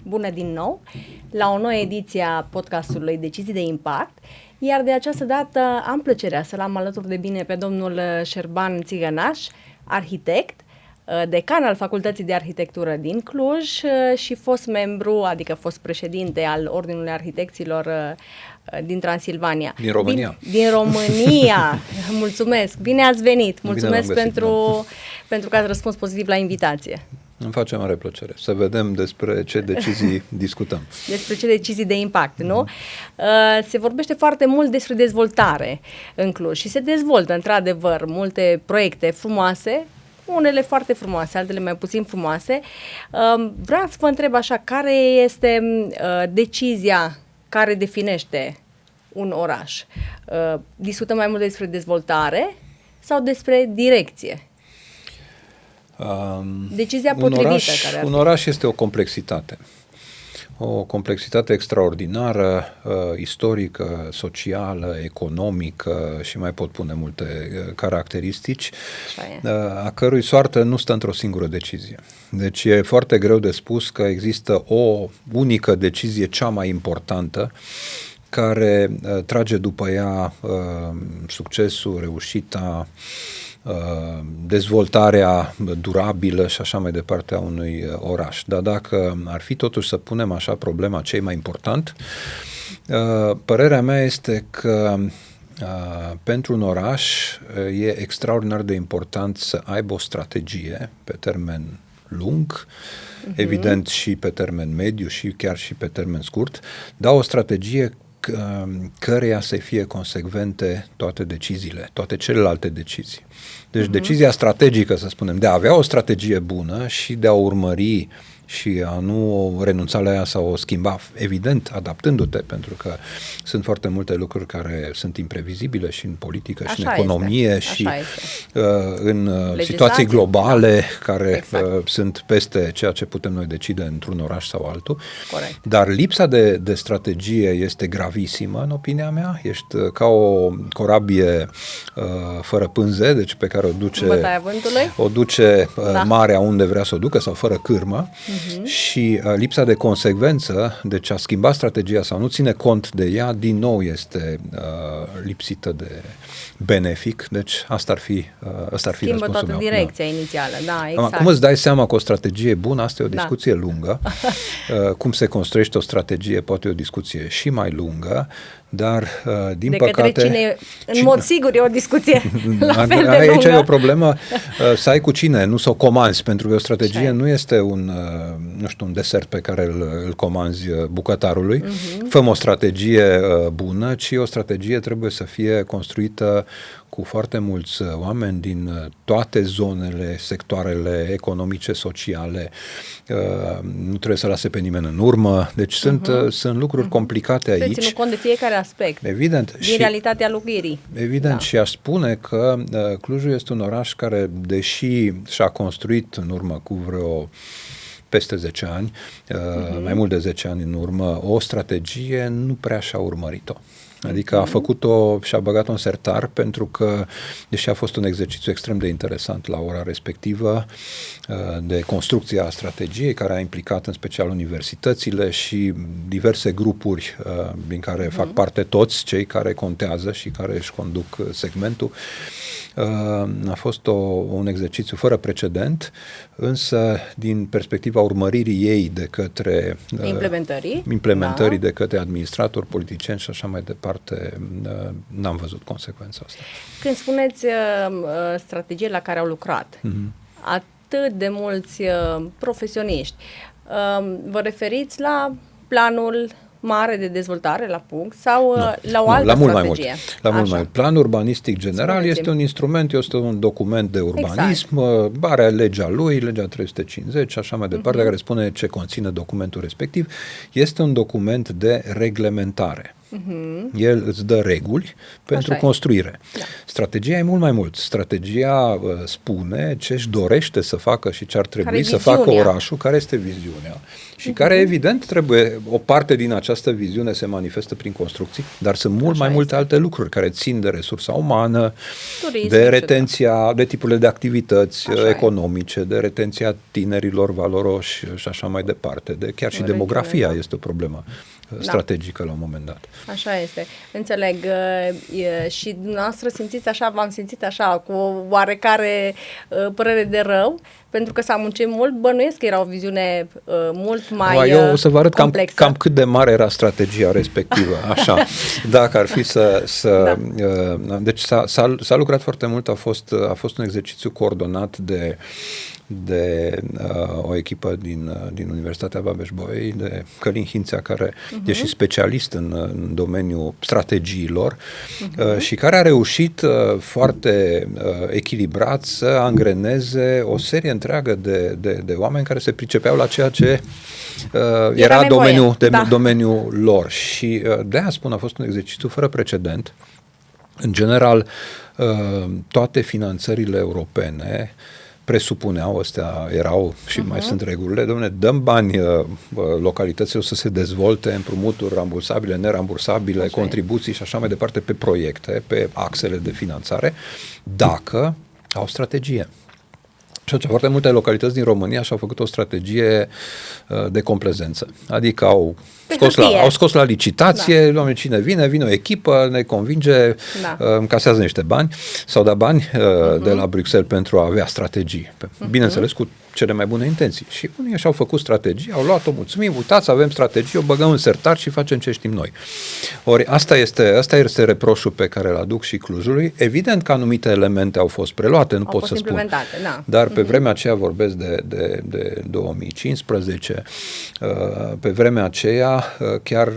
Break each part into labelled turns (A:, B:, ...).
A: Bună din nou la o nouă ediție a podcastului Decizii de Impact, iar de această dată am plăcerea să l-am alături de bine pe domnul Șerban Țigănaș, arhitect, decan al Facultății de Arhitectură din Cluj și fost membru, adică fost președinte al Ordinului Arhitecților din Transilvania.
B: Din România.
A: Din România. Mulțumesc. Bine ați venit. Mulțumesc pentru că ați răspuns pozitiv la invitație.
B: Îmi face mare plăcere să vedem despre ce decizii discutăm.
A: Despre ce decizii de impact, nu? Se vorbește foarte mult despre dezvoltare în Cluj și se dezvoltă într-adevăr multe proiecte frumoase, unele foarte frumoase, altele mai puțin frumoase. Vreau să vă întreb așa, care este decizia care definește un oraș? Discutăm mai mult despre dezvoltare sau despre direcție? Decizia potrivită.
B: Un oraș este o complexitate extraordinară, istorică, socială, economică și mai pot pune multe caracteristici, a cărui soartă nu stă într-o singură decizie. Deci e foarte greu de spus că există o unică decizie, cea mai importantă, care trage după ea succesul, reușita, dezvoltarea durabilă și așa mai departe a unui oraș. Dar dacă ar fi totuși să punem așa problema ce e mai important, părerea mea este că pentru un oraș e extraordinar de important să aibă o strategie pe termen lung, evident și pe termen mediu și chiar și pe termen scurt, dar o strategie căreia să fie consecvente toate deciziile, toate celelalte decizii. Deci decizia strategică, să spunem, de a avea o strategie bună și de a urmări și a nu renunța la ea sau o schimba, evident, adaptându-te, pentru că sunt foarte multe lucruri care sunt imprevizibile și în politică și în economie și în situații globale care sunt peste ceea ce putem noi decide într-un oraș sau altul.
A: Corect.
B: Dar lipsa de strategie este gravisimă, în opinia mea. Ești ca o corabie fără pânze, deci pe care o duce marea unde vrea să o ducă sau fără cârmă. Și lipsa de consecvență, deci a schimba strategia sau nu ține cont de ea, din nou este lipsită de benefic, deci asta ar fi răspunsul meu.
A: Schimbă toată direcția inițială, da, exact.
B: Cum îți dai seama că o strategie e bună, asta e o discuție lungă. Cum se construiește o strategie, poate e o discuție și mai lungă, dar din păcate...
A: către cine, în mod sigur, e o discuție la fel de lungă.
B: Aici e o problemă să ai cu cine, nu să o comanzi, pentru că o strategie nu este un desert pe care îl comanzi bucătarului. Făm o strategie bună, ci o strategie trebuie să fie construită cu foarte mulți oameni din toate zonele, sectoarele economice, sociale. Nu trebuie să lase pe nimeni în urmă. Deci sunt lucruri complicate aici.
A: Trebuie ținut cont de fiecare aspect.
B: Evident.
A: Din realitatea locuirii.
B: Evident. Și aș spune că Clujul este un oraș care, deși și-a construit în urmă cu vreo peste 10 ani, mai mult de 10 ani în urmă, o strategie, nu prea și-a urmărit-o. Adică a făcut-o și a băgat-o în sertar pentru că, deși a fost un exercițiu extrem de interesant la ora respectivă de construcție a strategiei, care a implicat în special universitățile și diverse grupuri din care fac parte toți cei care contează și care își conduc segmentul, a fost un exercițiu fără precedent, însă din perspectiva urmăririi ei de către implementării de către administratori, politicieni și așa mai departe, n-am văzut consecvența asta.
A: Când spuneți strategie la care au lucrat atât de mulți profesioniști, vă referiți la planul mare de dezvoltare la punct sau la o altă strategie?
B: La mult mai mult. Planul urbanistic general este un instrument, este un document de urbanism, are legea lui, legea 350 și așa mai departe, care spune ce conține documentul respectiv. Este un document de reglementare. El îți dă reguli pentru construire. Da. Strategia e mult mai mult. Strategia spune ce își dorește să facă și ce ar trebui să facă orașul, care este viziunea. Și care, evident, trebuie, o parte din această viziune se manifestă prin construcții, dar sunt mult mai multe alte lucruri care țin de resursa umană, turism, de retenția, de tipurile de activități economice, de retenția tinerilor valoroși și așa mai departe. De chiar și demografia este o problemă strategică la un moment dat.
A: Așa este. Înțeleg. Și dumneavoastră simțiți așa, v-am simțit așa, cu o oarecare părere de rău, pentru că s-a muncit mult, bănuiesc că era o viziune mult mai
B: eu o să vă arăt
A: complexă.
B: cam cât de mare era strategia respectivă, așa, dacă ar fi să deci s-a lucrat foarte mult, a fost un exercițiu coordonat de o echipă din Universitatea Babeș-Bolyai, de Călin Hințea, care e și specialist în domeniul strategiilor și care a reușit foarte echilibrat să angreneze o serie întreagă de oameni care se pricepeau la ceea ce era domeniul lor. Și de-aia spun, a fost un exercițiu fără precedent. În general, toate finanțările europene presupuneau, astea erau și mai sunt regulile, dom'le, dăm bani localităților să se dezvolte, împrumuturi rambursabile, nerambursabile, contribuții și așa mai departe pe proiecte, pe axele de finanțare, dacă au strategie. Și atunci, foarte multe localități din România și-au făcut o strategie de complezență. Adică au scos la licitație, oamenii, cine vine o echipă, ne convinge, încasează niște bani, s-au dat bani de la Bruxelles pentru a avea strategii. Bineînțeles, cu cele mai bune intenții. Și unii și-au făcut strategii, au luat-o, mulțumim, uitați, avem strategie, o băgăm în sertar și facem ce știm noi. Ori asta este reproșul pe care îl aduc și Clujului. Evident că anumite elemente au fost preluate, nu pot să spun. Dar pe vremea aceea, vorbesc de 2015, pe vremea aceea, chiar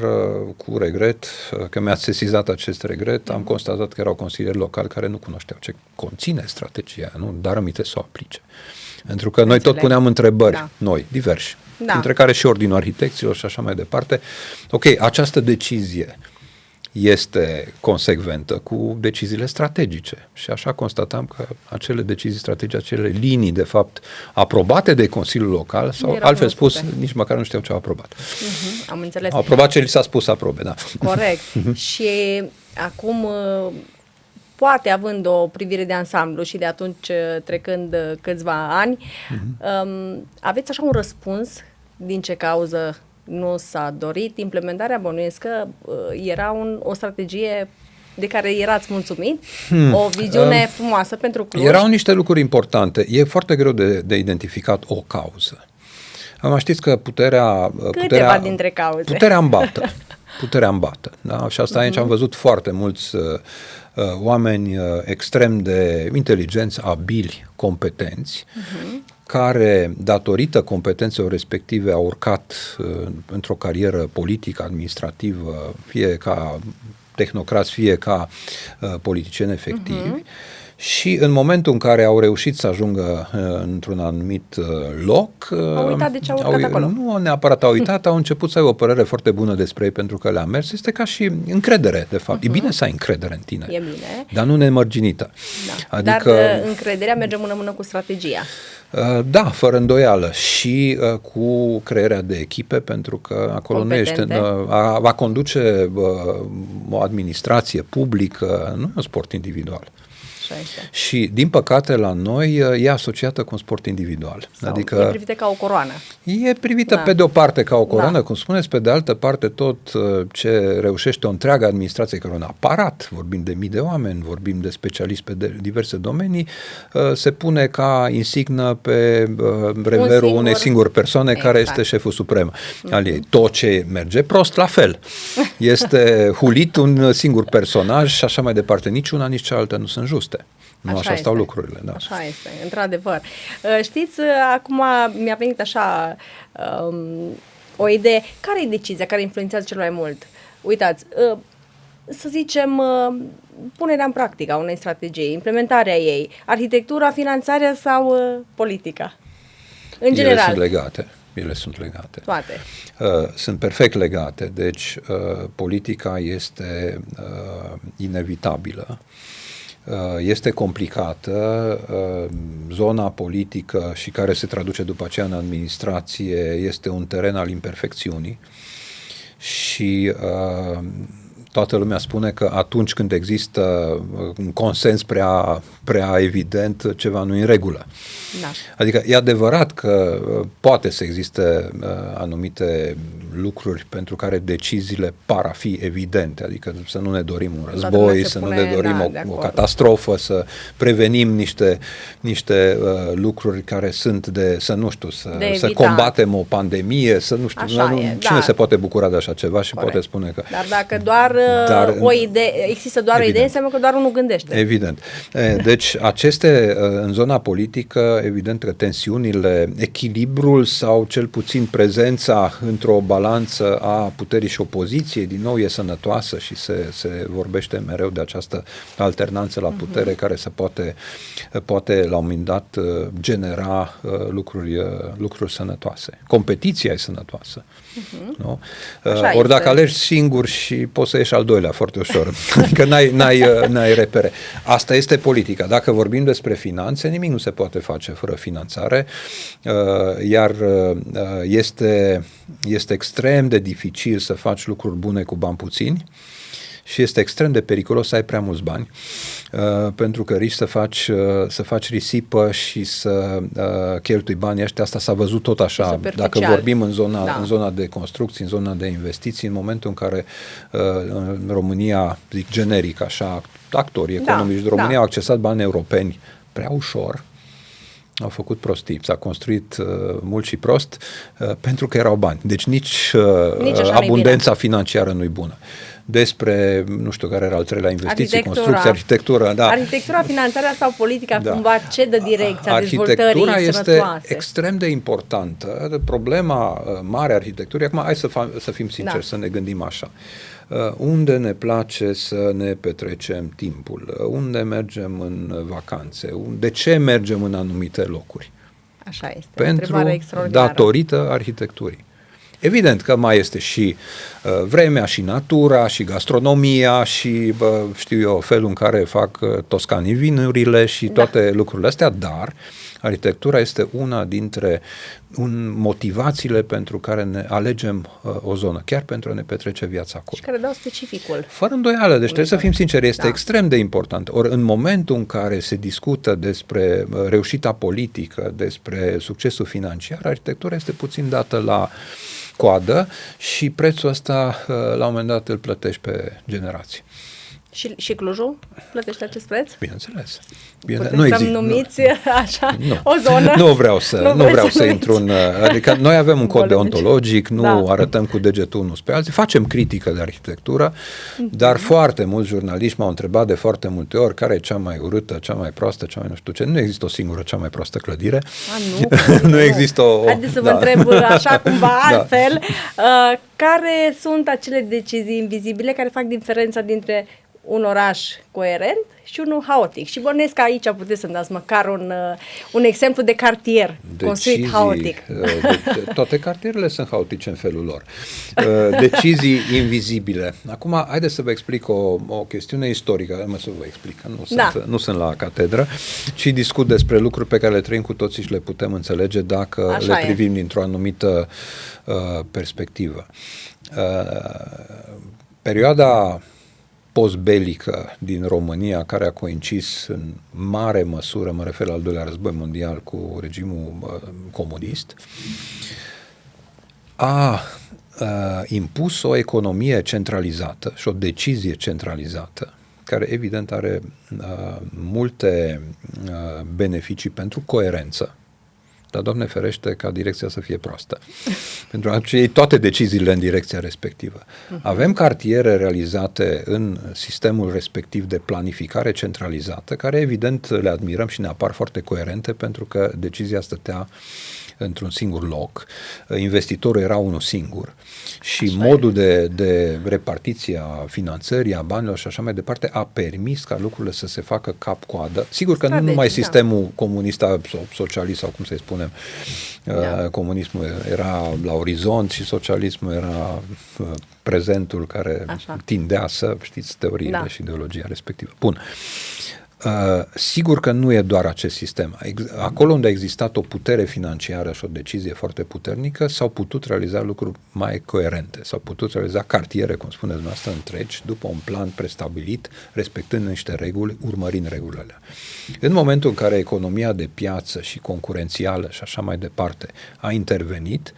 B: cu regret, că mi-ați sesizat acest regret, am constatat că erau consilieri locali care nu cunoșteau ce conține strategia, nu? Dar aminte să o aplice. Pentru că noi tot puneam întrebări, noi, diversi, între care și Ordinul Arhitecților și așa mai departe. Ok, această decizie este consecventă cu deciziile strategice și așa constatam că acele decizii strategice, acele linii, de fapt, aprobate de Consiliul Local, sau altfel spus, nici măcar nu știau ce au aprobat.
A: Am înțeles.
B: Au aprobat ce li s-a spus să aprobe, da.
A: Corect. Și acum, poate având o privire de ansamblu și de atunci trecând câțiva ani, aveți așa un răspuns din ce cauză nu s-a dorit implementarea? Bănuiesc că era o strategie de care erați mulțumit, o viziune frumoasă pentru Cluj.
B: Erau niște lucruri importante. E foarte greu de identificat o cauză. Acum știți că puterea
A: dintre cauze.
B: Puterea îmbată. Da? Și asta aici am văzut foarte mulți oameni extrem de inteligenți, abili, competenți, care, datorită competențelor respective, au urcat într-o carieră politică, administrativă, fie ca tehnocrați, fie ca politicieni efectivi. Și în momentul în care au reușit să ajungă într-un anumit loc,
A: au uitat de ce au urcat acolo.
B: Nu neapărat au uitat, au început să aibă o părere foarte bună despre ei pentru că le-a mers. Este ca și încredere, de fapt. E bine să ai încredere în tine,
A: e bine,
B: dar nu nemărginită.
A: Da. Adică, dar încrederea merge mână-mână cu strategia.
B: Da, fără îndoială. Și cu crearea de echipe, pentru că acolo nu ești a conduce o administrație publică, nu e un sport individual. Și, din păcate, la noi e asociată cu un sport individual. Adică
A: e privită ca o coroană.
B: E privită pe de o parte ca o coroană, cum spuneți, pe de altă parte tot ce reușește o întreagă administrație, care e un aparat, vorbim de mii de oameni, vorbim de specialiști pe diverse domenii, se pune ca insignă pe reverul unei singure persoane, care este șeful suprem al ei. Tot ce merge prost, la fel. Este hulit un singur personaj și așa mai departe. Nici una, nici cealaltă nu sunt juste. Nu așa stau lucrurile. Da.
A: Așa este, într-adevăr. Știți, acum mi-a venit așa o idee. Care e decizia care influențează cel mai mult? Uitați, să zicem, punerea în practică a unei strategii, implementarea ei, arhitectura, finanțarea sau politica? În general.
B: Ele sunt legate. ele sunt legate.
A: Toate.
B: Sunt perfect legate, deci politica este inevitabilă, este complicată, zona politică și care se traduce după aceea în administrație este un teren al imperfecțiunii și toată lumea spune că atunci când există un consens prea evident, ceva nu e în regulă.
A: Da.
B: Adică e adevărat că poate să existe anumite lucruri pentru care deciziile par a fi evidente, adică să nu ne dorim un război, să nu ne dorim o catastrofă, să prevenim niște lucruri care sunt să combatem o pandemie, să nu știu, cine se poate bucura de așa ceva și poate spune că...
A: Dar dacă o idee, există doar o idee, înseamnă că doar unul gândește.
B: Evident. Deci în zona politică, evident că tensiunile, echilibrul sau cel puțin prezența într-o balanță a puterii și opoziției, din nou e sănătoasă și se vorbește mereu de această alternanță la putere care se poate la un moment dat genera lucruri sănătoase. Competiția e sănătoasă. Nu? Ori dacă alegi singur și poți să ieși al doilea foarte ușor. Adică n-ai repere. Asta este politica. Dacă vorbim despre finanțe, nimic nu se poate face fără finanțare, iar este extrem de dificil să faci lucruri bune cu bani puțini și este extrem de periculos să ai prea mulți bani, pentru că riști să faci risipă și să cheltui banii ăștia. Asta s-a văzut tot așa, dacă vorbim în zona de construcții, în zona de investiții, în momentul în care în România, zic generic așa, actorii economici de România au accesat bani europeni prea ușor, au făcut prostii, s-a construit mult și prost pentru că erau bani. Deci nici abundența financiară nu-i bună. Despre, nu știu care era al treilea, investiții, construcții, arhitectură. Da.
A: Arhitectura, finanțarea sau politica cumva cedă direcția dezvoltării
B: arhitectura
A: sănătoase.
B: Este extrem de importantă. Problema mare a arhitecturii, acum hai să fim sinceri, să ne gândim așa. Unde ne place să ne petrecem timpul? Unde mergem în vacanțe? De ce mergem în anumite locuri?
A: Așa este.
B: Datorită arhitecturii. Evident că mai este și vremea, și natura, și gastronomia, și știu eu, felul în care fac toscanii vinurile și toate lucrurile astea, dar arhitectura este una dintre motivațiile pentru care ne alegem o zonă, chiar pentru a ne petrece viața acolo.
A: Și care dau specificul.
B: Fără îndoială, deci trebuie să fim sinceri, este extrem de important. Ori în momentul în care se discută despre reușita politică, despre succesul financiar, arhitectura este puțin dată la coadă și prețul ăsta la un moment dat îl plătești pe generații.
A: Și Clujul plătește acest preț?
B: Bineînțeles.
A: Să-mi numiți așa o zonă?
B: Nu vreau să intru în... Adică noi avem un cod deontologic, nu arătăm cu degetul unul spre alții, facem critică de arhitectură, dar foarte mulți jurnaliști m-au întrebat de foarte multe ori care e cea mai urâtă, cea mai proastă, cea mai nu știu ce. Nu există o singură cea mai proastă clădire. Nu există o...
A: Haideți să vă întreb așa cumva altfel. Care sunt acele decizii invizibile care fac diferența dintre un oraș coerent și unul haotic? Și bănuiesc că aici puteți să-mi dați măcar un exemplu de cartier construit haotic.
B: Toate cartierele sunt haotice în felul lor. Decizii invizibile. Acum, haideți să vă explic o chestiune istorică. Să vă explic, nu sunt la catedră, ci discut despre lucruri pe care le trăim cu toții și le putem înțelege dacă le privim dintr-o anumită perspectivă. Perioada postbelică din România, care a coincis în mare măsură, mă refer la al doilea război mondial, cu regimul comunist, a impus o economie centralizată și o decizie centralizată, care evident are multe beneficii pentru coerență. Dar, Doamne ferește, ca direcția să fie proastă. Pentru că iei toate deciziile în direcția respectivă. Avem cartiere realizate în sistemul respectiv de planificare centralizată, care evident le admirăm și ne apar foarte coerente, pentru că decizia stătea într-un singur loc, investitorul era unul singur și modul de repartiție a finanțării, a banilor și așa mai departe a permis ca lucrurile să se facă cap-coadă. Sigur că nu numai sistemul comunist sau socialist sau cum se spune spunem. Comunismul era la orizont și socialismul era prezentul care tindea să, știți, teoriile și ideologia respectivă. Bun. Sigur că nu e doar acest sistem. Acolo unde a existat o putere financiară și o decizie foarte puternică, s-au putut realiza lucruri mai coerente, s-au putut realiza cartiere, cum spuneți dumneavoastră, întregi, după un plan prestabilit, respectând niște reguli, urmărind regulile. În momentul în care economia de piață și concurențială și așa mai departe a intervenit,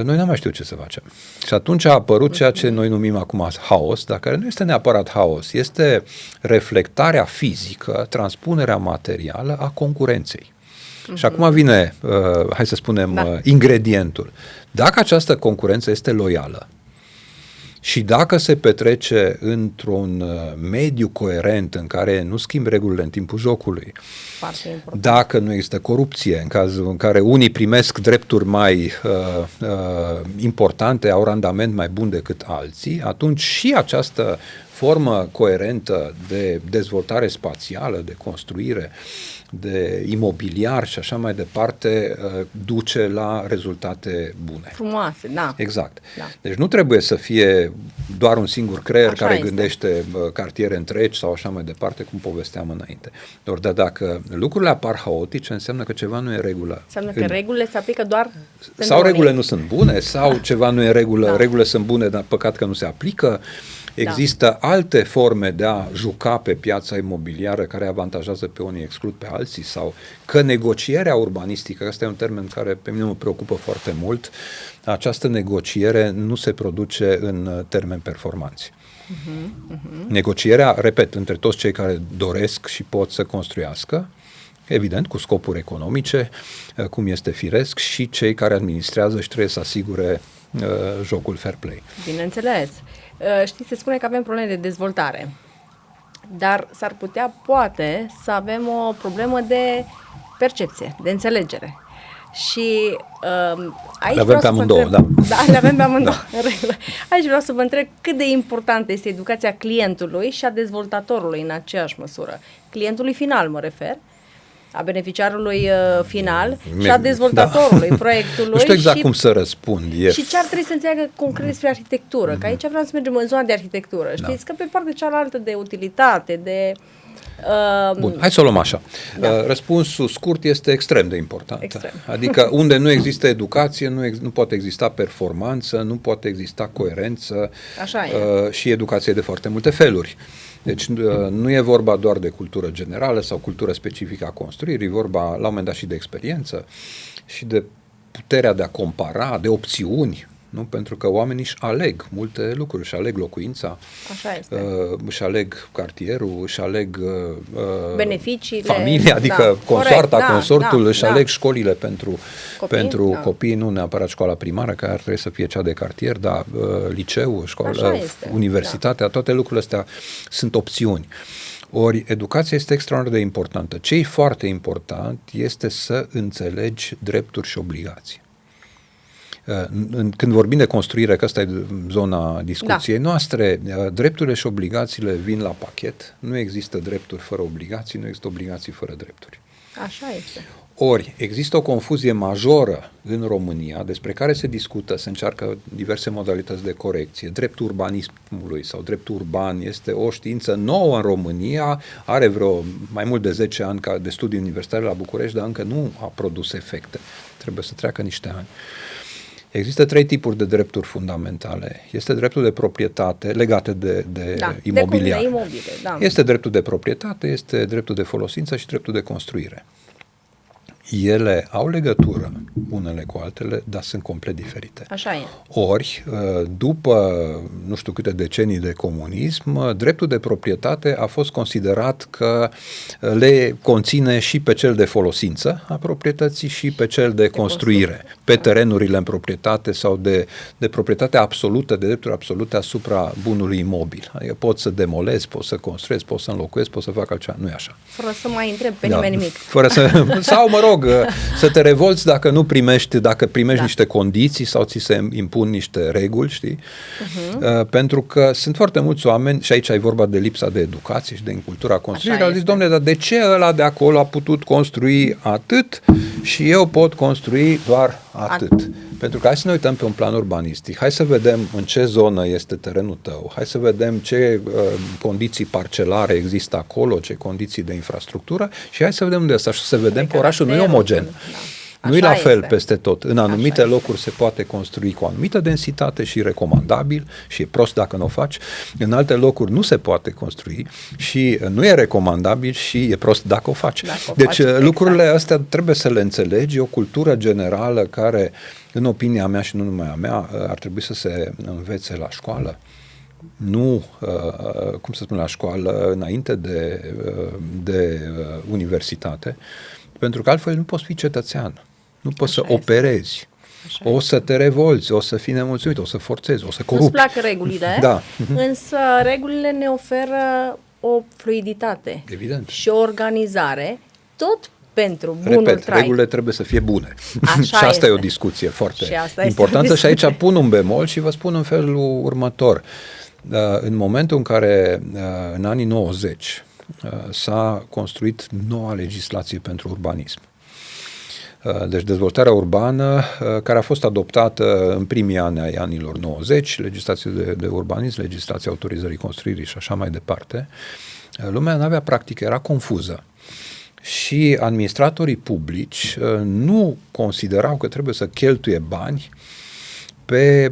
B: noi n-am mai știut ce să facem. Și atunci a apărut ceea ce noi numim acum haos, dar care nu este neapărat haos, este reflectarea fizică, transpunerea materială a concurenței. Și acum vine, hai să spunem, ingredientul. Dacă această concurență este loială și dacă se petrece într-un mediu coerent în care nu schimb regulile în timpul jocului, dacă nu există corupție, în cazul în care unii primesc drepturi mai importante, au randament mai bun decât alții, atunci și această formă coerentă de dezvoltare spațială, de construire, de imobiliar și așa mai departe, duce la rezultate bune.
A: Frumoase, da.
B: Exact. Da. Deci nu trebuie să fie doar un singur creier așa care gândește cartiere întregi sau așa mai departe, cum povesteam înainte. Dar dacă lucrurile apar haotice, înseamnă că ceva nu e în regulă.
A: Înseamnă că regulile se aplică doar
B: sau regulile nu sunt bune, sau ceva nu e în regulă, regulile sunt bune, dar păcat că nu se aplică. Există alte forme de a juca pe piața imobiliară care avantajează pe unii, exclud pe alții, sau că negocierea urbanistică, ăsta e un termen care pe mine mă preocupă foarte mult, această negociere nu se produce în termeni performanți. Negocierea, repet, între toți cei care doresc și pot să construiască, evident, cu scopuri economice, cum este firesc, și cei care administrează și trebuie să asigure jocul fair play.
A: Bineînțeles. Știți, se spune că avem probleme de dezvoltare, dar s-ar putea, poate, să avem o problemă de percepție, de înțelegere. Și aici
B: le avem pe amândouă, da.
A: Da, le avem pe amândouă, în regulă. Aici vreau să vă întreb cât de importantă este educația clientului și a dezvoltatorului în aceeași măsură. Clientului final, mă refer, a beneficiarului final și a dezvoltatorului proiectului.
B: Nu știu exact cum să răspund.
A: Și ce ar trebui să înțeleagă concret despre arhitectură, că aici vreau să mergem în zona de arhitectură. Știți că pe partea cealaltă de utilitate, de...
B: Bun, hai să o luăm așa. Răspunsul scurt este extrem de important.
A: Extrem.
B: Adică unde nu există educație, nu poate exista performanță, nu poate exista coerență.
A: Așa e.
B: Și educație de foarte multe feluri. Deci nu e vorba doar de cultură generală sau cultură specifică a construirii, e vorba la un moment dat și de experiență și de puterea de a compara, de opțiuni, nu? Pentru că oamenii își aleg multe lucruri, își aleg locuința,
A: așa este.
B: Își aleg cartierul, își aleg
A: beneficiile,
B: familia, adică consoarta, consortul, își aleg școlile pentru copii, nu neapărat școala primară, care ar trebui să fie cea de cartier, dar liceu, școală, universitatea, toate lucrurile astea sunt opțiuni. Ori educația este extraordinar de importantă. Ce e foarte important este să înțelegi drepturi și obligații. Când vorbim de construire, că asta e zona discuției noastre, drepturile și obligațiile vin la pachet. Nu există drepturi fără obligații, nu există obligații fără drepturi.
A: Așa este.
B: Ori, există o confuzie majoră în România, despre care se discută, se încearcă diverse modalități de corecție. Dreptul urbanismului sau dreptul urban este o știință nouă în România, are vreo mai mult de 10 ani de studii universitare la București, dar încă nu a produs efecte. Trebuie să treacă niște ani. Există 3 tipuri de drepturi fundamentale. Este dreptul de proprietate legate de imobiliar.
A: De imobile, da.
B: Este dreptul de proprietate, este dreptul de folosință și dreptul de construire. Ele au legătură unele cu altele, dar sunt complet diferite.
A: Așa e.
B: Ori, după nu știu câte decenii de comunism, dreptul de proprietate a fost considerat că le conține și pe cel de folosință a proprietății și pe cel de construire, pe terenurile în proprietate sau de proprietate absolută, de drepturi absolute asupra bunului imobil. Adică pot să demolez, pot să construiesc, pot să înlocuiesc, pot să fac altceva. Nu e așa.
A: Fără să mai întreb pe nimeni nimic.
B: Sau, mă rog, rog, să te revolți dacă primești niște condiții sau ți se impun niște reguli, știi? Pentru că sunt foarte mulți oameni, și aici ai vorba de lipsa de educație și de incultura construirii, au zis, domnule, dar de ce ăla de acolo a putut construi atât și eu pot construi doar atât? Pentru că hai să ne uităm pe un plan urbanistic, hai să vedem în ce zonă este terenul tău, hai să vedem ce condiții parcelare există acolo, ce condiții de infrastructură și hai să vedem unde este și să vedem că orașul nu e omogen. Nu e la fel peste tot. În anumite locuri se poate construi cu o anumită densitate și recomandabil și e prost dacă nu o faci. În alte locuri nu se poate construi și nu e recomandabil și e prost dacă o faci. Deci lucrurile astea trebuie să le înțelegi, e o cultură generală care, în opinia mea și nu numai a mea, ar trebui să se învețe la școală. Nu, cum să spun, la școală, înainte de universitate, pentru că altfel nu poți fi cetățean. Nu poți să operezi. O să te revolți, o să fii nemulțumit, o să forțezi, o să corupi.
A: Nu-ți plac regulile, însă regulile ne oferă o fluiditate.
B: Evident.
A: Și o organizare, tot pentru bunul trai.
B: Regulile trebuie să fie bune. Și asta e o discuție foarte importantă și aici pun un bemol și vă spun în felul următor. În momentul în care, în anii 90, s-a construit noua legislație pentru urbanism. Deci dezvoltarea urbană, care a fost adoptată în primii ani ai anilor 90, legislație de urbanism, legislația autorizării construirii și așa mai departe, lumea n-avea practică, era confuză. Și administratorii publici nu considerau că trebuie să cheltuie bani pe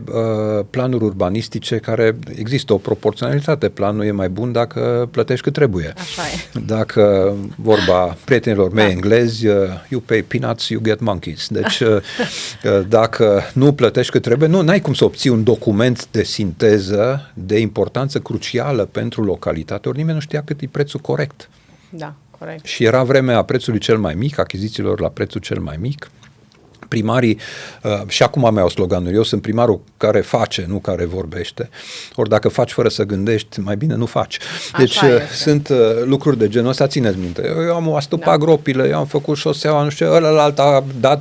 B: planuri urbanistice care există o proporționalitate. Planul e mai bun dacă plătești cât trebuie.
A: Așa e.
B: Dacă, vorba prietenilor mei englezi, you pay peanuts, you get monkeys. Deci, dacă nu plătești cât trebuie, n-ai cum să obții un document de sinteză de importanță crucială pentru localitate, ori nimeni nu știa cât e prețul corect.
A: Da, corect.
B: Și era vremea prețului cel mai mic, achizițiilor la prețul cel mai mic. Primarii, și acum mai au sloganul, eu sunt primarul care face, nu care vorbește. Ori dacă faci fără să gândești, mai bine nu faci. Deci sunt lucruri de genul ăsta, țineți minte. Eu am astupat gropile, eu am făcut șoseaua, nu știu, ălălalt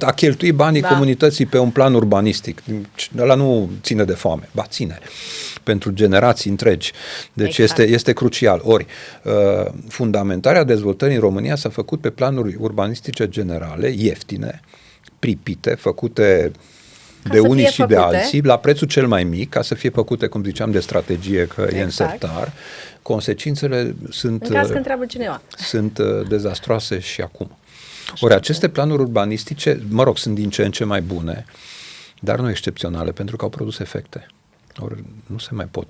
B: a cheltuit banii comunității pe un plan urbanistic. Ăla nu ține de foame, ba ține. Pentru generații întregi. Deci este crucial. Ori, fundamentarea dezvoltării în România s-a făcut pe planuri urbanistice generale, ieftine, pripite, făcute de unii și de alții, la prețul cel mai mic, ca să fie făcute, cum ziceam, de strategie, că e în sertar. Consecințele sunt,
A: în caz că întreabă cineva,
B: sunt dezastroase și acum. Ori aceste planuri urbanistice, sunt din ce în ce mai bune, dar nu excepționale, pentru că au produs efecte. Ori nu se mai pot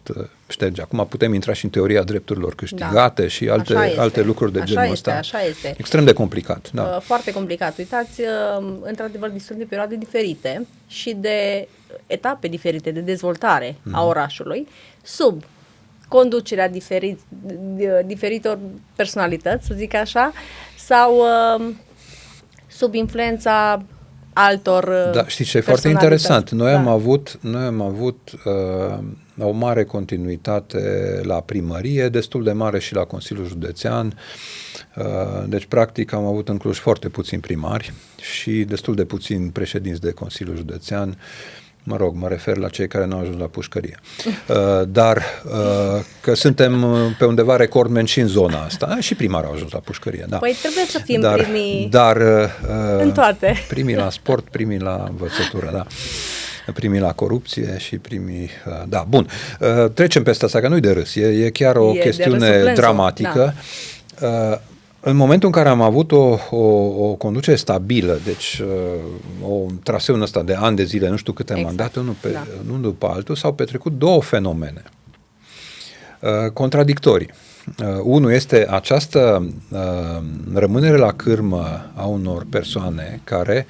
B: șterge. Acum putem intra și în teoria drepturilor câștigate și alte lucruri de genul ăsta.
A: Așa este.
B: Extrem de complicat. Da.
A: Foarte complicat. Uitați, într-adevăr, discutăm de perioade diferite și de etape diferite de dezvoltare a orașului, sub conducerea diferitor personalități, să zic așa, sau sub influența altor.
B: Da, știi ce e foarte interesant? Noi am avut o mare continuitate la primărie, destul de mare și la Consiliul Județean. Deci, practic, am avut în Cluj foarte puțini primari și destul de puțini președinți de Consiliul Județean. Mă refer la cei care nu au ajuns la pușcărie. Dar că suntem pe undeva recordmen și în zona asta. Și primarul au ajuns la pușcărie. Da.
A: Păi trebuie să fim primii în toate.
B: Primii la sport, primii la învățătură, da. Primii la corupție și primii... Da, bun. Trecem peste asta, că nu-i de râs. E chiar o chestiune dramatică. Da. În momentul în care am avut o conducere stabilă, deci un traseu în ăsta de ani de zile, nu știu câte mandate, unul după altul, s-au petrecut două fenomene contradictorii. Unul este această rămânere la cârmă a unor persoane care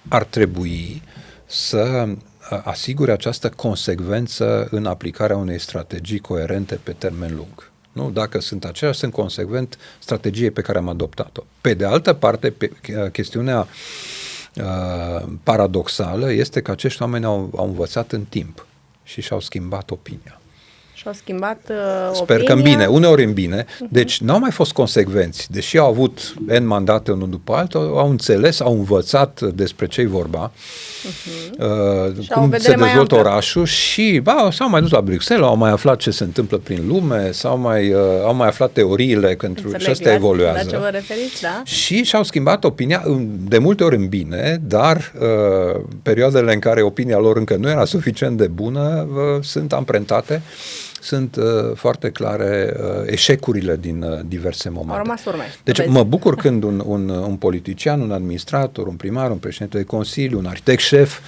B: ar trebui să asigure această consecvență în aplicarea unei strategii coerente pe termen lung. Nu? Dacă sunt aceleași, sunt consecvent strategiei pe care am adoptat-o. Pe de altă parte, chestiunea paradoxală este că acești oameni au învățat în timp și și-au schimbat opinia.
A: Și-au schimbat
B: Sper
A: opinia.
B: că în bine, uneori în bine. Deci n-au mai fost consecvenți. Deși au avut N mandate unul după altul, au înțeles, au învățat despre ce-i vorba, cum se dezvoltă orașul și s-au mai dus la Bruxelles, au mai aflat ce se întâmplă prin lume, au mai aflat teoriile, și astea evoluează.
A: La ce vă referiți, da?
B: Și și-au schimbat opinia, de multe ori în bine, dar perioadele în care opinia lor încă nu era suficient de bună sunt amprentate. Sunt foarte clare eșecurile din diverse momente.
A: Au rămas urme.
B: Deci mă bucur când un politician, un administrator, un primar, un președinte de consiliu, un arhitect șef,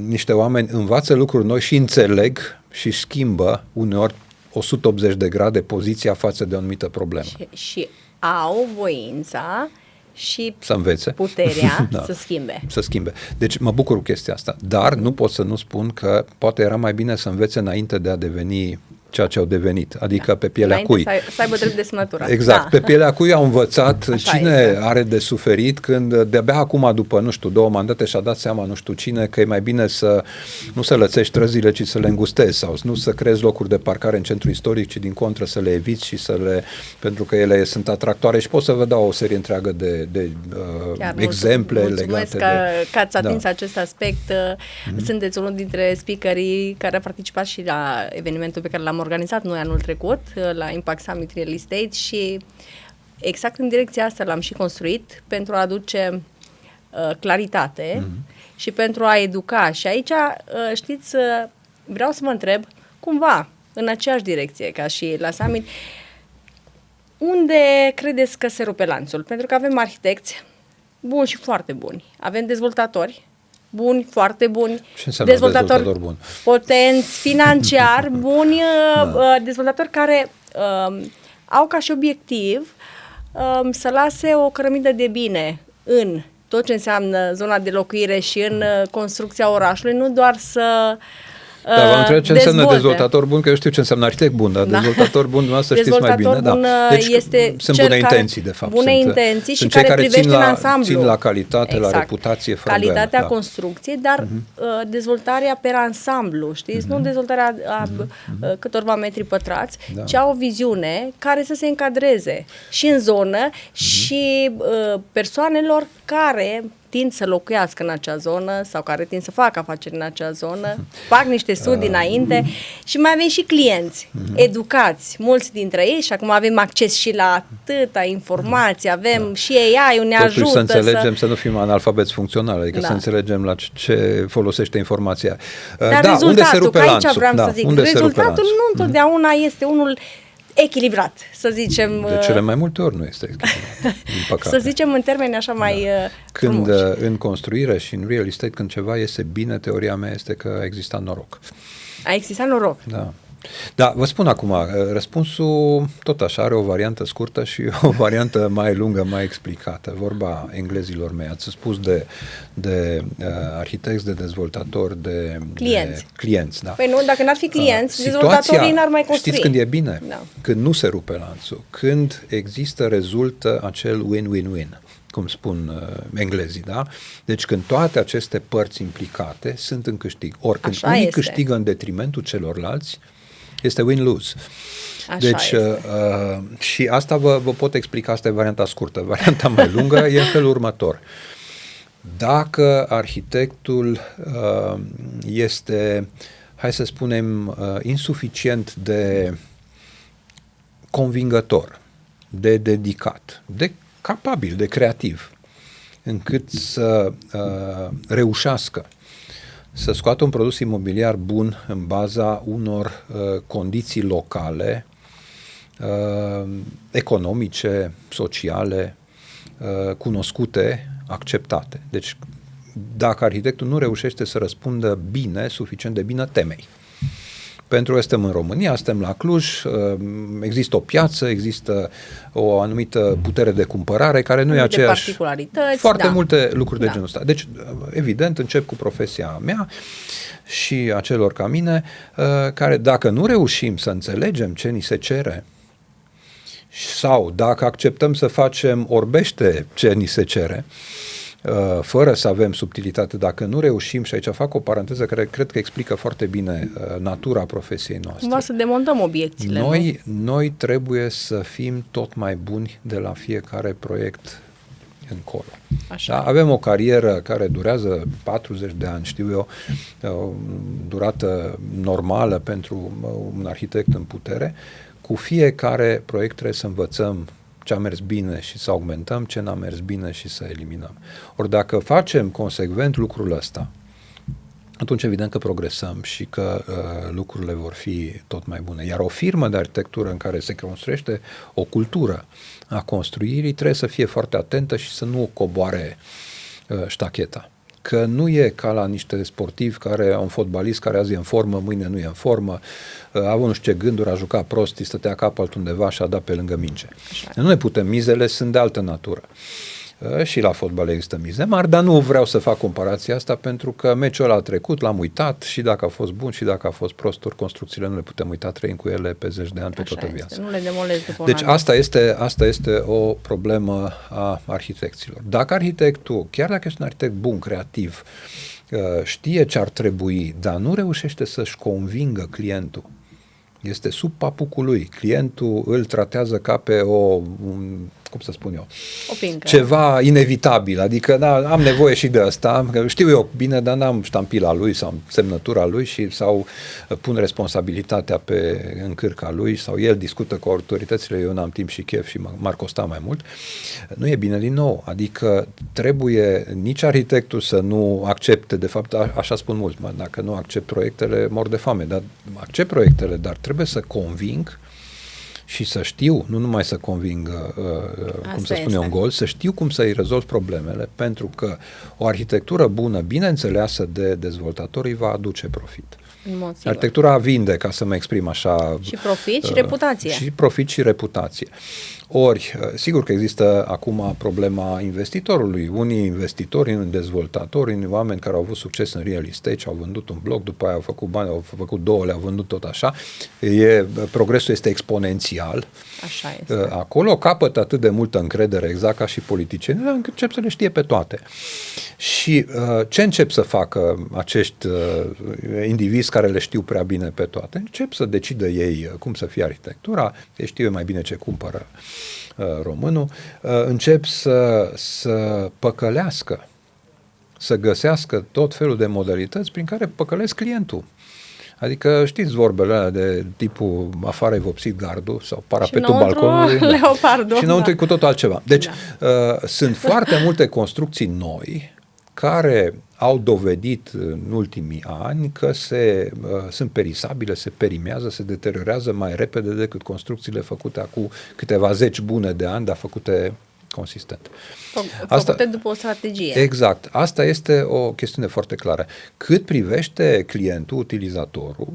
B: niște oameni învață lucruri noi și înțeleg și schimbă uneori 180 de grade poziția față de o anumită problemă.
A: Și au voința și
B: să învețe,
A: puterea să schimbe.
B: Deci mă bucur cu chestia asta, dar nu pot să nu spun că poate era mai bine să învețe înainte de a deveni ceea ce au devenit, adică pe pielea cui.
A: Să aibă drept de semnătură.
B: Exact, pe pielea cui au învățat cine are de suferit când de-abia acum, după, 2 mandate și-a dat seama nu știu cine că e mai bine să nu să lățești străzile, ci să le îngustezi sau nu să creezi locuri de parcare în centru istoric, ci din contră să le eviți și pentru că ele sunt atractoare și pot să vă dau o serie întreagă de exemple legate
A: că ați atins acest aspect. Sunteți unul dintre speakerii care a participat și la evenimentul pe care l-am organizat noi anul trecut la Impact Summit Real Estate și exact în direcția asta l-am și construit pentru a aduce claritate și pentru a educa. Și aici, știți, vreau să mă întreb, cumva, în aceeași direcție ca și la Summit, unde credeți că se rupe lanțul? Pentru că avem arhitecți buni și foarte buni, avem dezvoltatori buni, foarte buni,
B: dezvoltatori buni?
A: Potenți, financiar buni, dezvoltatori care au ca și obiectiv să lase o cărămidă de bine în tot ce înseamnă zona de locuire și în construcția orașului, nu doar să
B: Da, vă întreb ce înseamnă dezvoltator bun, că eu știu ce înseamnă arhitect bun, dar dezvoltator bun, dumneavoastră știți mai bine.
A: Bun
B: deci
A: este
B: sunt bune intenții, de fapt.
A: Bune intenții și care privește în ansamblu.
B: Țin la calitate, la reputație,
A: calitatea construcției, dar dezvoltarea pe ansamblu, știți? Nu dezvoltarea a câtorva metri pătrați, ci au o viziune care să se încadreze și în zonă și persoanelor care tind să locuiască în acea zonă sau care tind să facă afaceri în acea zonă, fac niște studii înainte și mai avem și clienți educați, mulți dintre ei, și acum avem acces și la atâta informație, avem și AI-ul ne ajută
B: să înțelegem, să nu fim analfabeți funcționali, adică să înțelegem la ce folosește informația.
A: Dar rezultatul, unde se rupe lanțul? Aici vreau să zic, rezultatul nu întotdeauna este unul echilibrat, să zicem.
B: De cele mai multe ori nu este echilibrat, din păcate.
A: Să zicem în termeni așa mai
B: când
A: frumoși.
B: În construire și în real estate, când ceva iese bine, teoria mea este că a existat noroc.
A: A existat noroc.
B: Da. Da, vă spun acum, răspunsul tot așa are o variantă scurtă și o variantă mai lungă, mai explicată. Vorba englezilor mei, ați spus de arhitecți, de dezvoltatori, de clienți. Da.
A: Păi nu, dacă n-ar fi clienți, dezvoltatorii n-ar mai construi.
B: Știți când e bine? Da. Când nu se rupe lanțul, când rezultă acel win-win-win, cum spun englezii, da? Deci când toate aceste părți implicate sunt în câștig. Ori când unii câștigă în detrimentul celorlalți, este win-lose. Deci, și asta vă pot explica, asta e varianta scurtă. Varianta mai lungă e în felul următor. Dacă arhitectul este, hai să spunem, insuficient de convingător, de dedicat, de capabil, de creativ, încât să reușească să scoată un produs imobiliar bun în baza unor condiții locale, economice, sociale, cunoscute, acceptate. Deci, dacă arhitectul nu reușește să răspundă bine, suficient de bine temei. Pentru că suntem în România, suntem la Cluj, există o piață, există o anumită putere de cumpărare care nu e aceeași.
A: Particularități,
B: foarte multe lucruri de genul ăsta. Deci, evident, încep cu profesia mea și a celor ca mine, care dacă nu reușim să înțelegem ce ni se cere sau dacă acceptăm să facem orbește ce ni se cere, fără să avem subtilitate, dacă nu reușim, și aici fac o paranteză care cred că explică foarte bine natura profesiei noastre.
A: Cumva să demontăm obiecțiile,
B: Noi trebuie să fim tot mai buni de la fiecare proiect încolo.
A: Așa.
B: Da? Avem o carieră care durează 40 de ani, știu eu, o durată normală pentru un arhitect în putere. Cu fiecare proiect trebuie să învățăm ce a mers bine și să augmentăm, ce n-a mers bine și să eliminăm. Ori dacă facem consecvent lucrul ăsta, atunci evident că progresăm și că lucrurile vor fi tot mai bune. Iar o firmă de arhitectură în care se construiește o cultură a construirii trebuie să fie foarte atentă și să nu coboare ștacheta. Că nu e ca la niște sportivi care, un fotbalist care azi e în formă, mâine nu e în formă, a avut nu știu ce gânduri, a jucat prost, îi stătea capul altundeva și a dat pe lângă minge. Așa. Nu ne putem, mizele sunt de altă natură. Și la fotbal există mize mari, dar nu vreau să fac comparația asta pentru că meciul ăla a trecut, l-am uitat și dacă a fost bun și dacă a fost prost, ori construcțiile nu le putem uita, trăim cu ele pe zeci de ani, pe toată viața.
A: Nu le demolezi după
B: deci asta este o problemă a arhitecților. Dacă arhitectul, chiar dacă este un arhitect bun, creativ, știe ce ar trebui, dar nu reușește să-și convingă clientul, este sub papucul lui, clientul îl tratează ca pe cum să spun eu, ceva inevitabil, adică am nevoie și de asta, că știu eu bine, dar n-am ștampila lui sau semnătura lui sau pun responsabilitatea în cârca lui sau el discută cu autoritățile, eu n-am timp și chef și m-ar costa mai mult. Nu e bine din nou, adică trebuie nici arhitectul să nu accepte, de fapt așa spun mulți, dacă nu accept proiectele, mor de foame, dar accept proiectele, dar trebuie să conving și să știu, nu numai să conving, cum să spun eu, un gol, să știu cum să-i rezolv problemele, pentru că o arhitectură bună, bine înțeleasă de dezvoltatori, îi va aduce profit. Arhitectura vinde, ca să mă exprim așa.
A: Și profit și reputație.
B: Și profit și reputație. Ori, sigur că există acum problema investitorului. Unii investitori, unii dezvoltatori, unii oameni care au avut succes în real estate și au vândut un bloc, după aia au făcut bani, au făcut două, le-au vândut tot așa. Progresul este exponențial.
A: Așa este.
B: Acolo capătă atât de multă încredere, exact ca și politicieni, încep să le știe pe toate. Și ce încep să facă acești indivizi care le știu prea bine pe toate? Încep să decidă ei cum să fie arhitectura, ei știu mai bine ce cumpără românul, încep să păcălească, să găsească tot felul de modalități prin care păcălesc clientul. Adică știți vorbele alea de tipul afară e vopsit gardul sau parapetul balconului
A: leopardul,
B: și înăuntru cu totul altceva. Deci sunt foarte multe construcții noi care au dovedit în ultimii ani că sunt perisabile, se perimează, se deteriorează mai repede decât construcțiile făcute acum câteva zeci bune de ani, dar făcute consistent.
A: Făcute după o strategie.
B: Exact. Asta este o chestiune foarte clară. Cât privește clientul, utilizatorul,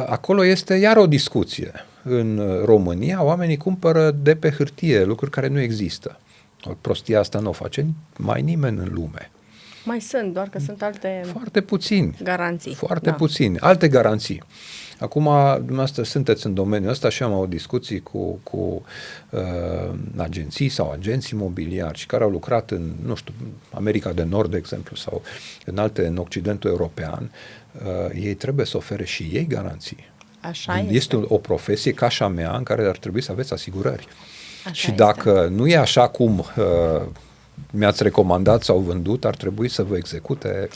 B: acolo este iar o discuție. În România, oamenii cumpără de pe hârtie lucruri care nu există. Prostia asta nu o face mai nimeni în lume.
A: Mai sunt, doar că sunt alte
B: foarte puțini
A: garanții.
B: Foarte puțini. Alte garanții. Acum, dumneavoastră sunteți în domeniul ăsta și am avut discuții cu agenții sau agenți imobiliari și care au lucrat în, nu știu, America de Nord, de exemplu, sau în Occidentul European. Ei trebuie să ofere și ei garanții.
A: Așa
B: este o profesie ca și a mea în care ar trebui să aveți asigurări.
A: Așa
B: și dacă nu e așa cum mi-ați recomandat sau vândut, ar trebui să vă execute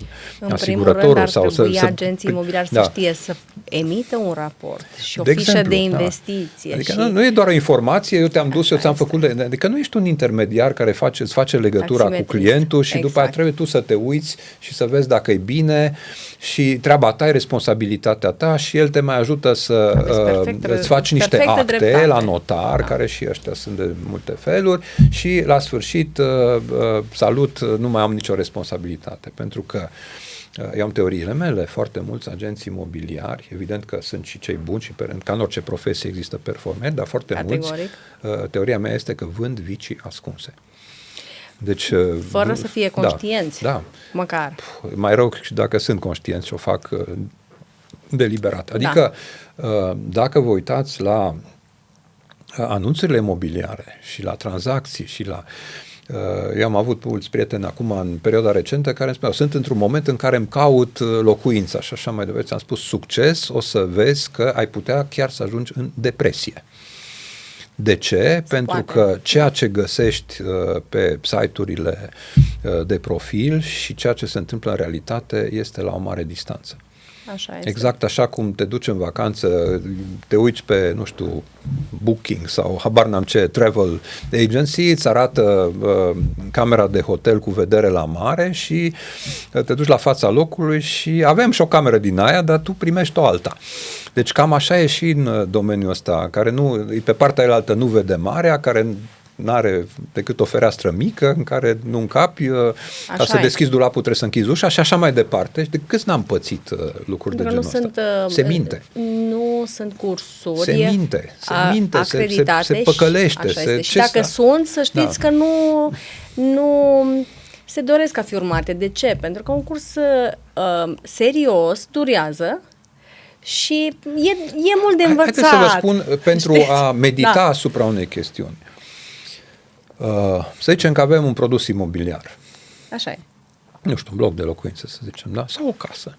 B: asigurătorul.
A: În primul rând, agenții imobiliari să știe să emită un raport și o fișă de investiție.
B: Adică nu e doar o informație, eu te-am dus, eu ți-am făcut... Adică nu ești un intermediar care îți face legătura cu clientul și după aia trebuie tu să te uiți și să vezi dacă e bine și treaba ta e responsabilitatea ta și el te mai ajută să îți faci niște acte la notar, care și ăștia sunt de multe feluri și la sfârșit salut, nu mai am nicio responsabilitate, pentru că eu am teoriile mele, foarte mulți agenți imobiliari, evident că sunt și cei buni și ca în orice profesie există performeri, dar foarte mulți, teoria mea este că vând vicii ascunse. Deci,
A: fără să fie conștienți, măcar.
B: Mai rău și dacă sunt conștienți și o fac deliberat. Adică, dacă vă uitați la anunțurile imobiliare și la tranzacții și la Eu am avut mulți prieteni acum în perioada recentă care îmi spuneau, sunt într-un moment în care îmi caut locuința și așa mai departe. Am spus, succes, o să vezi că ai putea chiar să ajungi în depresie. De ce? Pentru că ceea ce găsești pe site-urile de profil și ceea ce se întâmplă în realitate este la o mare distanță.
A: Așa este.
B: Exact așa cum te duci în vacanță, te uiți pe, nu știu, Booking sau habar n-am ce, travel agency, îți arată camera de hotel cu vedere la mare și te duci la fața locului și avem și o cameră din aia, dar tu primești o alta. Deci cam așa e și în domeniul ăsta, care nu, pe partea aia nu vede marea, care n-are decât o fereastră mică în care nu încapi, ca să deschizi dulapul trebuie să închizi ușa și așa mai departe. Și de câți n-am pățit lucruri de genul ăsta? Se minte.
A: Nu sunt cursuri.
B: Se minte, se păcălește.
A: Și dacă sunt, să știți că nu se doresc a fi urmate. De ce? Pentru că un curs serios durează și e mult de învățat.
B: Haideți să vă spun, pentru a medita asupra unei chestiuni. Să zicem că avem un produs imobiliar.
A: Așa e.
B: Nu știu, un bloc de locuințe, să zicem, da? Sau o casă.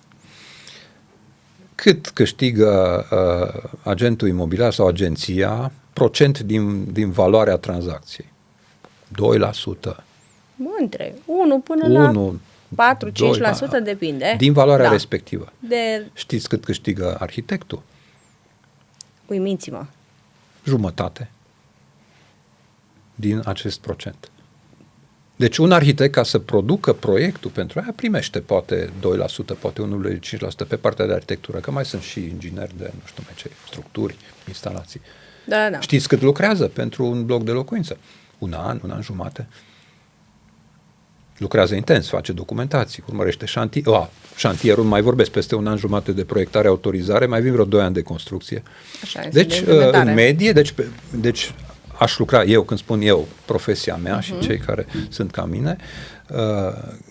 B: Cât câștigă agentul imobiliar sau agenția procent din valoarea tranzacției? 2%.
A: Între 1 până la 4-5% depinde.
B: Din valoarea respectivă. Știți cât câștigă arhitectul?
A: Uimiți-mă.
B: Jumătate din acest procent. Deci un arhitect, ca să producă proiectul pentru aia, primește poate 2%, poate 1,5% pe partea de arhitectură, că mai sunt și ingineri de, nu știu mai ce, structuri, instalații.
A: Da.
B: Știți cât lucrează pentru un bloc de locuință? Un an jumate. Lucrează intens, face documentații, urmărește șantierul, mai vorbesc peste un an jumate de proiectare, autorizare, mai vin vreo 2 ani de construcție.
A: Așa este,
B: deci, în medie, deci aș lucra eu, când spun eu, profesia mea și cei care sunt ca mine,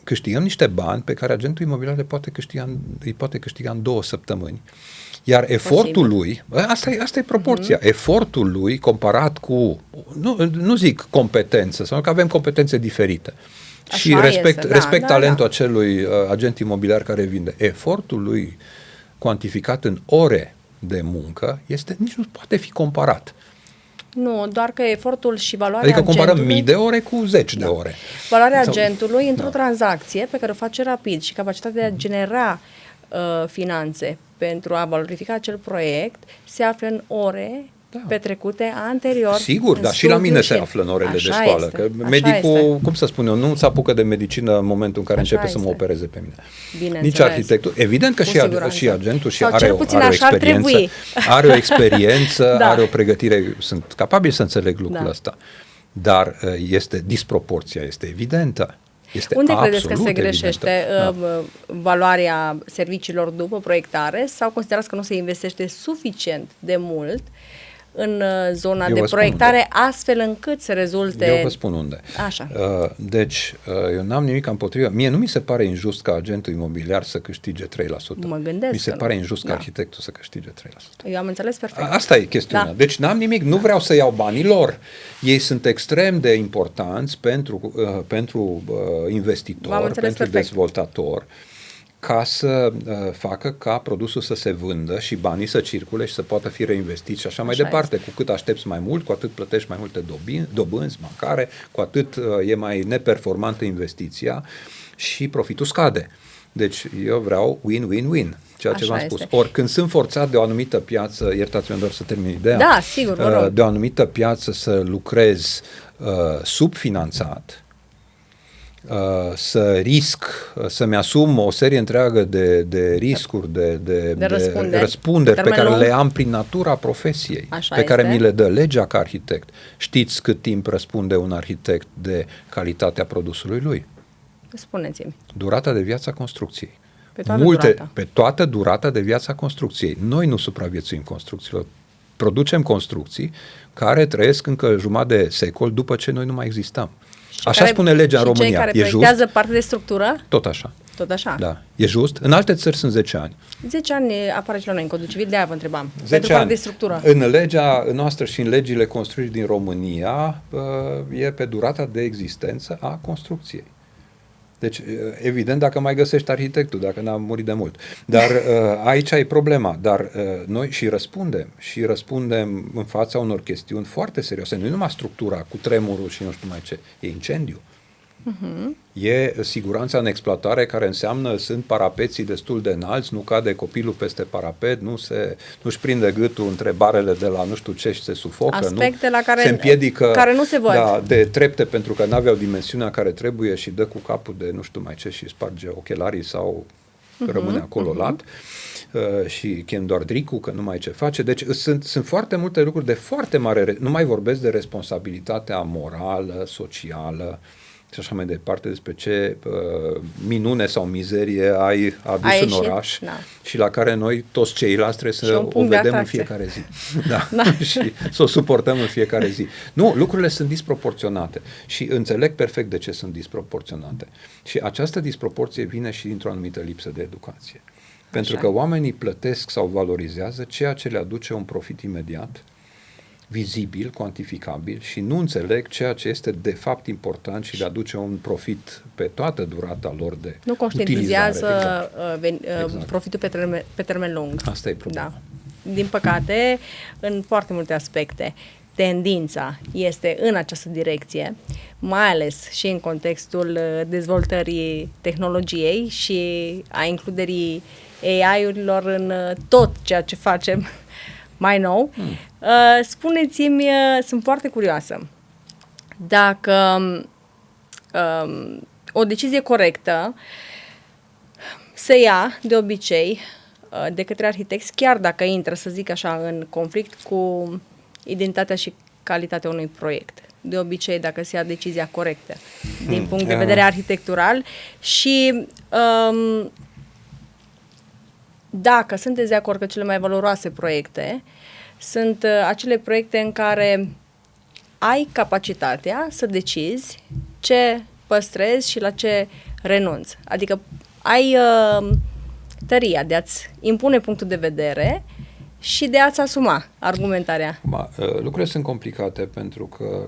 B: câștigăm niște bani pe care agentul imobiliar îi poate câștiga în 2 săptămâni. Iar efortul lui, asta e proporția, efortul lui comparat cu, nu zic competență, sau că avem competențe diferite. Așa și respect talentul acelui agent imobiliar care vinde. Efortul lui cuantificat în ore de muncă nici nu poate fi comparat.
A: Nu, doar că efortul și valoarea agentului...
B: Adică comparăm mii de ore cu 10 de ore.
A: Valoarea agentului într-o tranzacție pe care o face rapid și capacitatea de a genera finanțe pentru a valorifica acel proiect se află în ore petrecute anterior.
B: Sigur, dar și la mine se află în orele de școală. Că medicul, cum să spun eu, nu se apucă de medicină în momentul în care începe să mă opereze pe mine. Nici arhitectul. Evident că și agentul și are o experiență, are o pregătire, sunt capabil să înțeleg lucrul ăsta. Dar disproporția este evidentă.
A: Unde credeți că se greșește valoarea serviciilor după proiectare sau considerați că nu se investește suficient de mult în zona de proiectare astfel încât să rezulte...
B: Eu vă spun unde.
A: Așa.
B: Deci, eu n-am nimic împotriva. Mie nu mi se pare injust ca agentul imobiliar să câștige 3%.
A: Mă gândesc.
B: Mi se pare injust ca arhitectul să câștige 3%.
A: Eu am înțeles perfect.
B: Asta e chestiunea. Da. Deci n-am nimic, nu vreau să iau banii lor. Ei sunt extrem de importanți pentru investitor, pentru dezvoltator, ca să facă ca produsul să se vândă și banii să circule și să poată fi reinvestiți și așa mai departe. Cu cât aștepți mai mult, cu atât plătești mai multe dobânzi bancare, cu atât e mai neperformantă investiția și profitul scade. Deci eu vreau win-win-win, ceea ce v-am spus. Ori când sunt forțat de o anumită piață, iertați-mă doar să termin ideea,
A: da, sigur, vă rog.
B: De o anumită piață să lucrez subfinanțat, să risc, să-mi asum o serie întreagă de riscuri, de răspunderi pe care le am prin natura profesiei, pe care mi le dă legea ca arhitect. Știți cât timp răspunde un arhitect de calitatea produsului lui?
A: Spuneți-mi.
B: Durata de viață a construcției.
A: Pe
B: toată durata de viață a construcției. Noi nu supraviețuim construcțiilor. Producem construcții care trăiesc încă jumătate de secol după ce noi nu mai existăm. Așa spune legea în România.
A: Cei care proiectează partea de structură?
B: Tot așa.
A: Tot așa.
B: Da. E just? În alte țări sunt 10 ani.
A: 10 ani apare și la noi în codul civil, de-aia vă întrebam.
B: 10 ani.
A: De structură.
B: În legea noastră și în legile construirii din România e pe durata de existență a construcției. Deci, evident, dacă mai găsești arhitectul, dacă n-a murit de mult. Dar aici e problema. Dar noi și răspundem în fața unor chestiuni foarte serioase. Nu e numai structura cu tremurul și nu știu mai ce. E incendiu. E siguranța în exploatare, care înseamnă sunt parapeții destul de înalți, nu cade copilul peste parapet, nu-și prinde gâtul între barele de la nu știu ce și se sufocă.
A: Aspecte
B: nu,
A: la care,
B: se împiedică
A: care nu se văd.
B: Da, de trepte pentru că n-aveau dimensiunea care trebuie și dă cu capul de nu știu mai ce și sparge ochelarii sau rămâne acolo lat. Și chem doar dricul, că nu mai ce face. Deci sunt foarte multe lucruri de foarte mare, nu mai vorbesc de responsabilitatea morală, socială și așa mai departe, despre ce minune sau mizerie ai adus în oraș și la care noi toți ceilalți trebuie să o vedem în fiecare zi. Da. Și să o suportăm în fiecare zi. Nu, lucrurile sunt disproporționate și înțeleg perfect de ce sunt disproporționate. Și această disproporție vine și dintr-o anumită lipsă de educație. Pentru că oamenii plătesc sau valorizează ceea ce le aduce un profit imediat, vizibil, cuantificabil și nu înțeleg ceea ce este de fapt important și le aduce un profit pe toată durata lor de
A: nu conștientizează
B: exact.
A: Profitul pe termen lung.
B: Asta e problema.
A: Da. Din păcate, în foarte multe aspecte, tendința este în această direcție, mai ales și în contextul dezvoltării tehnologiei și a includerii AI-urilor în tot ceea ce facem mai nou. Spuneți-mi, sunt foarte curioasă, dacă o decizie corectă se ia de obicei de către arhitecți, chiar dacă intră, să zic așa, în conflict cu identitatea și calitatea unui proiect. De obicei, dacă se ia decizia corectă din punct de vedere arhitectural și dacă sunteți de acord că cele mai valoroase proiecte sunt acele proiecte în care ai capacitatea să decizi ce păstrezi și la ce renunți. Adică ai tăria de a-ți impune punctul de vedere și de a-ți asuma argumentarea.
B: Lucrurile sunt complicate pentru că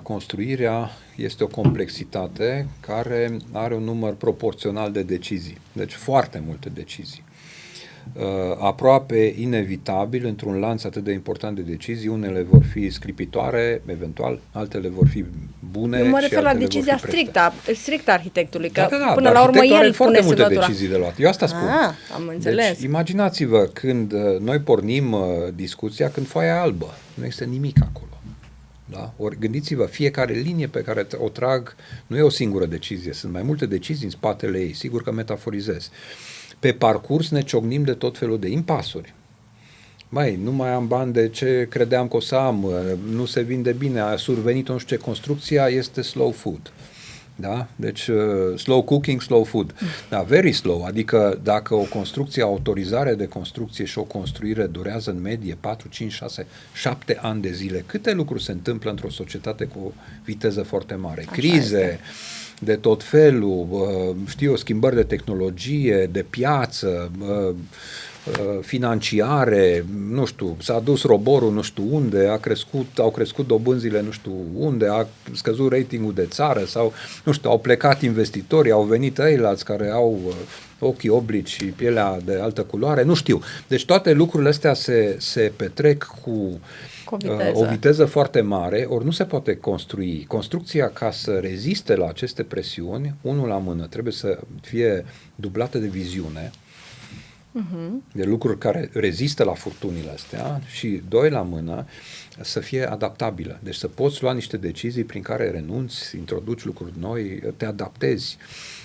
B: construirea este o complexitate care are un număr proporțional de decizii. Deci foarte multe decizii. Aproape inevitabil, într-un lanț atât de important de decizii, unele vor fi scripitoare, eventual, altele vor fi bune.
A: Eu mă refer la decizia strictă a arhitectului, că până
B: la
A: urmă el
B: are foarte
A: pune
B: multe decizii de luat. Eu asta spun.
A: Am înțeles.
B: Deci, imaginați-vă când noi pornim discuția, când foaia albă, nu este nimic acolo. Da? Ori gândiți-vă, fiecare linie pe care o trag nu e o singură decizie, sunt mai multe decizii în spatele ei, sigur că metaforizez. Pe parcurs ne ciocnim de tot felul de impasuri. Nu mai am bani de ce credeam că o să am, nu se vinde bine, a survenit nu știu ce, construcția este slow food. Da? Deci slow cooking, slow food. Da, very slow, adică dacă o construcție, autorizare de construcție și o construire durează în medie 4, 5, 6, 7 ani de zile, câte lucruri se întâmplă într-o societate cu o viteză foarte mare? Crize de tot felul, schimbări de tehnologie, de piață, financiare, nu știu, s-a dus roborul nu știu unde, au crescut dobânzile nu știu unde, a scăzut ratingul de țară sau, nu știu, au plecat investitorii, au venit ăilalți care au ochii oblici și pielea de altă culoare, nu știu. Deci toate lucrurile astea se petrec cu o viteză foarte mare, ori nu se poate construi. Construcția, ca să reziste la aceste presiuni, unul la mână, trebuie să fie dublată de viziune, de lucruri care rezistă la furtunile astea și, doi la mână, să fie adaptabilă. Deci să poți lua niște decizii prin care renunți, introduci lucruri noi, te adaptezi.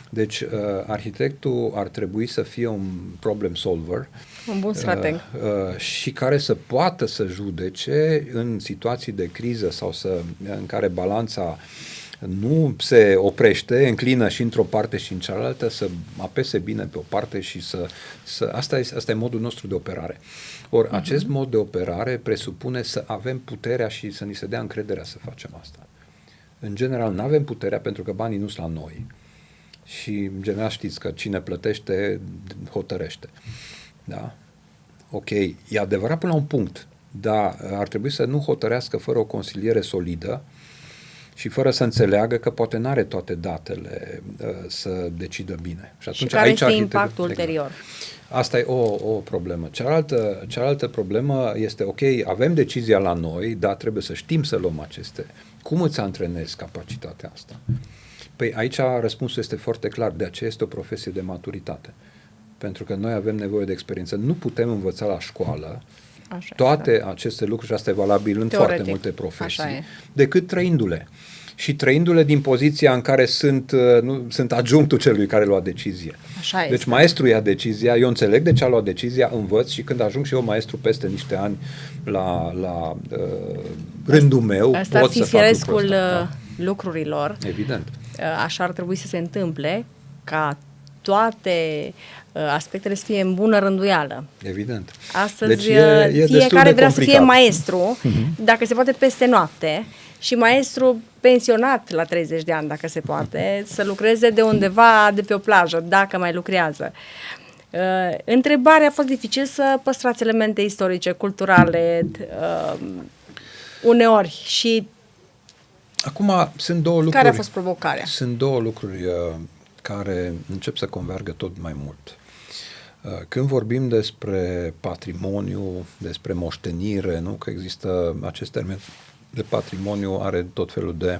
B: Deci arhitectul ar trebui să fie un problem solver,
A: un bun strateg
B: și care să poată să judece în situații de criză sau în care balanța nu se oprește, înclină și într-o parte și în cealaltă, să apese bine pe o parte și asta e modul nostru de operare. Ori acest mod de operare presupune să avem puterea și să ni se dea încrederea să facem asta. În general, nu avem puterea pentru că banii nu sunt la noi. Și în general știți că cine plătește, hotărăște. Da? Ok, e adevărat până la un punct, dar ar trebui să nu hotărească fără o consiliere solidă și fără să înțeleagă că poate n-are toate datele să decidă bine. Și atunci,
A: care
B: aici
A: este impactul ulterior?
B: Asta e o problemă. Cealaltă problemă este, ok, avem decizia la noi, dar trebuie să știm să luăm aceste. Cum îți antrenezi capacitatea asta? Păi aici răspunsul este foarte clar, de aceea este o profesie de maturitate. Pentru că noi avem nevoie de experiență. Nu putem învăța la școală toate aceste lucruri, și asta e valabil în foarte multe profesii, decât trăindu-le. Și trăindu-le din poziția în care sunt adjunctul celui care lua decizie. Deci maestrul ia decizia, eu înțeleg de ce a luat decizia, învăț și când ajung și eu maestru peste niște ani la rândul meu,
A: asta
B: pot să fac lucrul ăsta.
A: Lucrurilor.
B: Evident.
A: Așa ar trebui să se întâmple, ca toate aspectele să fie în bună rânduială.
B: Evident.
A: Astăzi deci fiecare vrea să fie maestru, dacă se poate peste noapte, și maestru pensionat la 30 de ani, dacă se poate, să lucreze de undeva de pe o plajă, dacă mai lucrează. Întrebarea a fost dificil să păstrați elemente istorice, culturale, uneori și...
B: Acum sunt două lucruri.
A: Care a fost provocarea?
B: Sunt două lucruri care încep să convergă tot mai mult. Când vorbim despre patrimoniu, despre moștenire, nu? Că există acest termen de patrimoniu, are tot felul de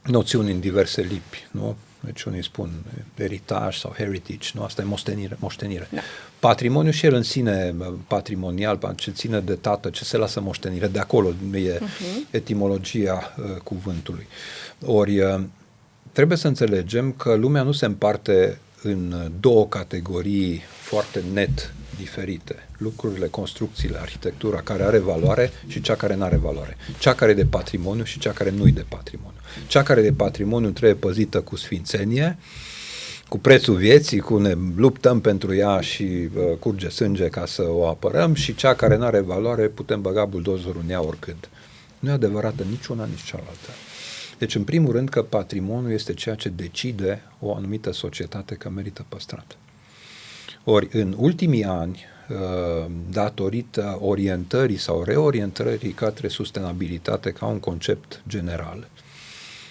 B: noțiuni în diverse limbi, nu? Deci unii spun heritage sau heritage, nu? Asta e moștenire. Da. Patrimoniu și el în sine patrimonial, ce ține de tată, ce se lasă moștenire, de acolo e etimologia cuvântului. Ori trebuie să înțelegem că lumea nu se împarte în două categorii foarte net diferite. Lucrurile, construcțiile, arhitectura care are valoare și cea care nu are valoare. Cea care e de patrimoniu și cea care nu e de patrimoniu. Cea care e de patrimoniu trebuie păzită cu sfințenie, cu prețul vieții, cu ne luptăm pentru ea și curge sânge ca să o apărăm, și cea care nu are valoare putem băga buldozerul în ea oricând. Nu e adevărată nici una, nici cealaltă. Deci, în primul rând, că patrimoniul este ceea ce decide o anumită societate că merită păstrat. Ori, în ultimii ani, datorită orientării sau reorientării către sustenabilitate ca un concept general,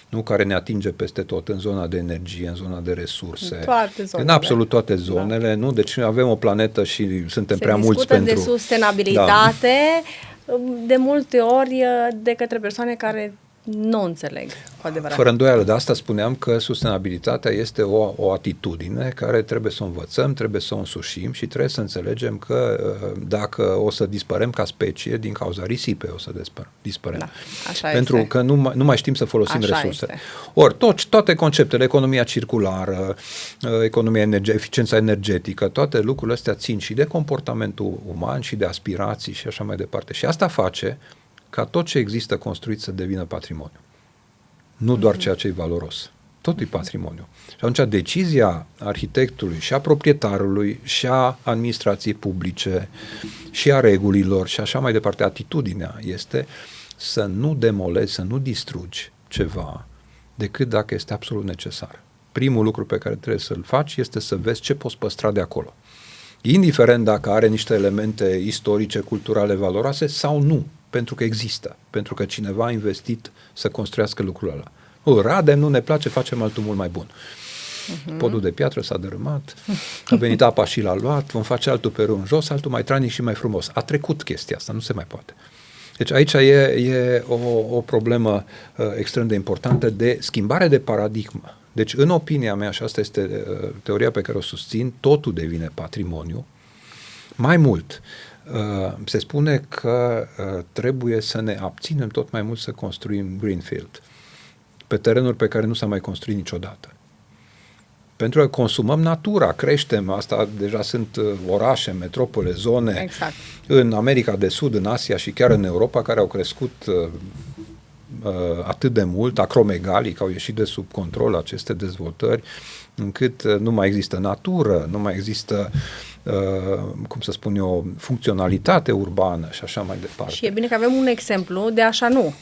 B: nu, care ne atinge peste tot, în zona de energie, în zona de resurse, în absolut toate zonele, da. Nu? Deci avem o planetă și suntem prea mulți pentru...
A: Se discută de sustenabilitate, da. De multe ori de către persoane care nu înțeleg cu adevărat.
B: Fără îndoială, de asta spuneam că sustenabilitatea este o atitudine care trebuie să o învățăm, trebuie să o însușim și trebuie să înțelegem că dacă o să dispărem ca specie, din cauza risipei o să dispărem. Da, așa pentru este. Că nu mai știm să folosim așa resursele. Ori toate conceptele, economia circulară, eficiența energetică, toate lucrurile astea țin și de comportamentul uman și de aspirații și așa mai departe. Și asta face ca tot ce există construit să devină patrimoniu. Nu doar ceea ce e valoros. Tot e patrimoniu. Și atunci decizia arhitectului și a proprietarului și a administrației publice și a regulilor și așa mai departe, atitudinea este să nu demolezi, să nu distrugi ceva decât dacă este absolut necesar. Primul lucru pe care trebuie să-l faci este să vezi ce poți păstra de acolo. Indiferent dacă are niște elemente istorice, culturale, valoroase sau nu. Pentru că există, pentru că cineva a investit să construiască lucrul ăla. Radem, nu ne place, facem altul mult mai bun. Podul de piatră s-a dărâmat, a venit apa și l-a luat, vom face altul pe râu în jos, altul mai tranic și mai frumos. A trecut chestia asta, nu se mai poate. Deci aici e o problemă extrem de importantă de schimbare de paradigmă. Deci, în opinia mea, și asta este teoria pe care o susțin, totul devine patrimoniu. Mai mult, se spune că trebuie să ne abținem tot mai mult să construim greenfield pe terenuri pe care nu s-a mai construit niciodată. Pentru că consumăm natura, creștem, asta deja sunt orașe, metropole, zone
A: exact.
B: În America de Sud, în Asia și chiar în Europa, care au crescut atât de mult, acromegalii, că au ieșit de sub control aceste dezvoltări, încât nu mai există natură, nu mai există cum să spun eu, funcționalitate urbană și așa mai departe.
A: Și e bine că avem un exemplu de așa nu.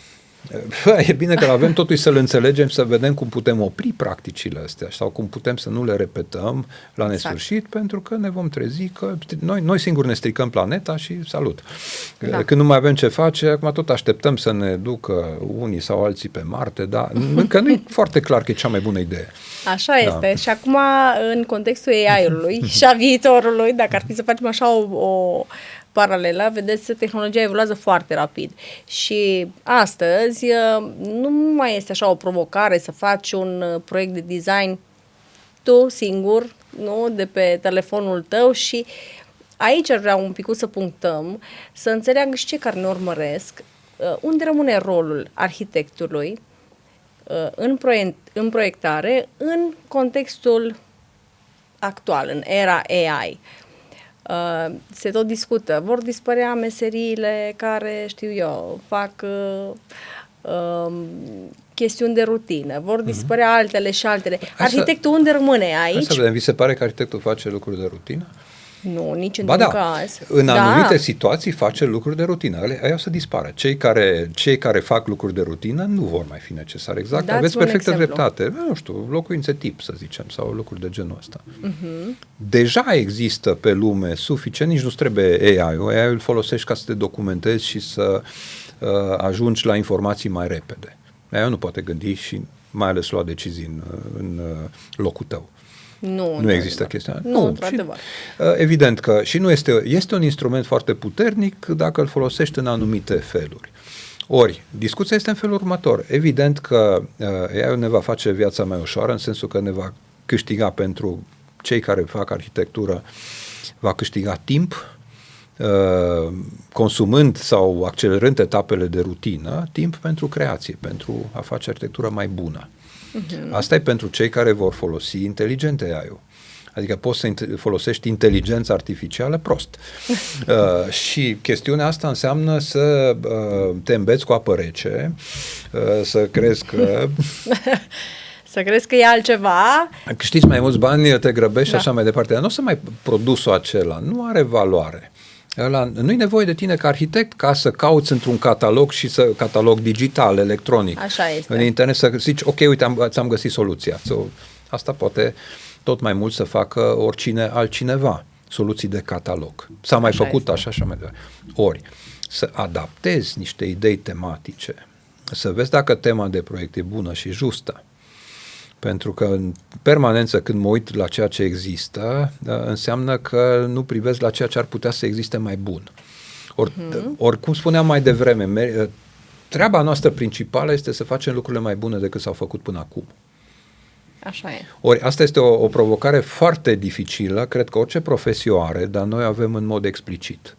B: E bine că avem totuși să-l înțelegem, să vedem cum putem opri practicile astea sau cum putem să nu le repetăm la nesfârșit, pentru că ne vom trezi că noi singuri ne stricăm planeta și salut. Da. Când nu mai avem ce face, acum tot așteptăm să ne ducă unii sau alții pe Marte, dar încă nu e foarte clar că e cea mai bună idee.
A: Așa este. Și acum, în contextul AI-ului și a viitorului, dacă ar fi să facem așa o paralelă, vedeți, tehnologia evoluează foarte rapid și astăzi nu mai este așa o provocare să faci un proiect de design tu singur, nu, de pe telefonul tău și aici ar vrea un pic să punctăm, să înțeleagă și cei care ne urmăresc unde rămâne rolul arhitectului în proiectare în contextul actual, în era AI. Se tot discută, vor dispărea meseriile care, știu eu, fac chestiuni de rutină, vor dispărea altele și altele. Arhitectul unde rămâne aici?
B: Să vedem, vi se pare că arhitectul face lucruri de rutină?
A: Nu, nici într-un caz.
B: În anumite situații face lucruri de rutină. Aia o să dispară. Cei care fac lucruri de rutină nu vor mai fi necesari. Exact.
A: Dați
B: aveți perfectă
A: exemplu.
B: dreptate. Nu știu, locuințe tip, să zicem, sau lucruri de genul ăsta. Deja există pe lume suficient, nici nu trebuie AI-ul. AI-ul folosești ca să te documentezi și să ajungi la informații mai repede. AI-ul nu poate gândi și mai ales lua decizii în locul tău. Nu există chestia.
A: Nu, într-adevăr.
B: Evident că și nu este un instrument foarte puternic dacă îl folosești în anumite feluri. Ori, discuția este în felul următor. Evident că ea ne va face viața mai ușoară, în sensul că ne va câștiga pentru cei care fac arhitectură, va câștiga timp, consumând sau accelerând etapele de rutină, timp pentru creație, pentru a face arhitectură mai bună. Asta e pentru cei care vor folosi inteligent AI-ul. Adică poți să folosești inteligența artificială prost. Și chestiunea asta înseamnă să te îmbeți cu apă rece, să crezi că...
A: Să crezi că e altceva.
B: Câștigi mai mulți bani, te grăbești și așa mai departe. Dar nu o să mai produsul acela, nu are valoare. Nu-i nevoie de tine ca arhitect ca să cauți într-un catalog și catalog digital, electronic.
A: Așa este.
B: În internet să zici, ok, uite, ți-am găsit soluția. Asta poate tot mai mult să facă oricine altcineva. Soluții de catalog. S-a mai făcut așa mai departe. Ori, să adaptezi niște idei tematice, să vezi dacă tema de proiect e bună și justă. Pentru că în permanență când mă uit la ceea ce există, înseamnă că nu privesc la ceea ce ar putea să existe mai bun. Ori cum spuneam mai devreme, treaba noastră principală este să facem lucrurile mai bune decât s-au făcut până acum.
A: Așa e.
B: Ori asta este o provocare foarte dificilă, cred că orice profesie o are, dar noi avem în mod explicit.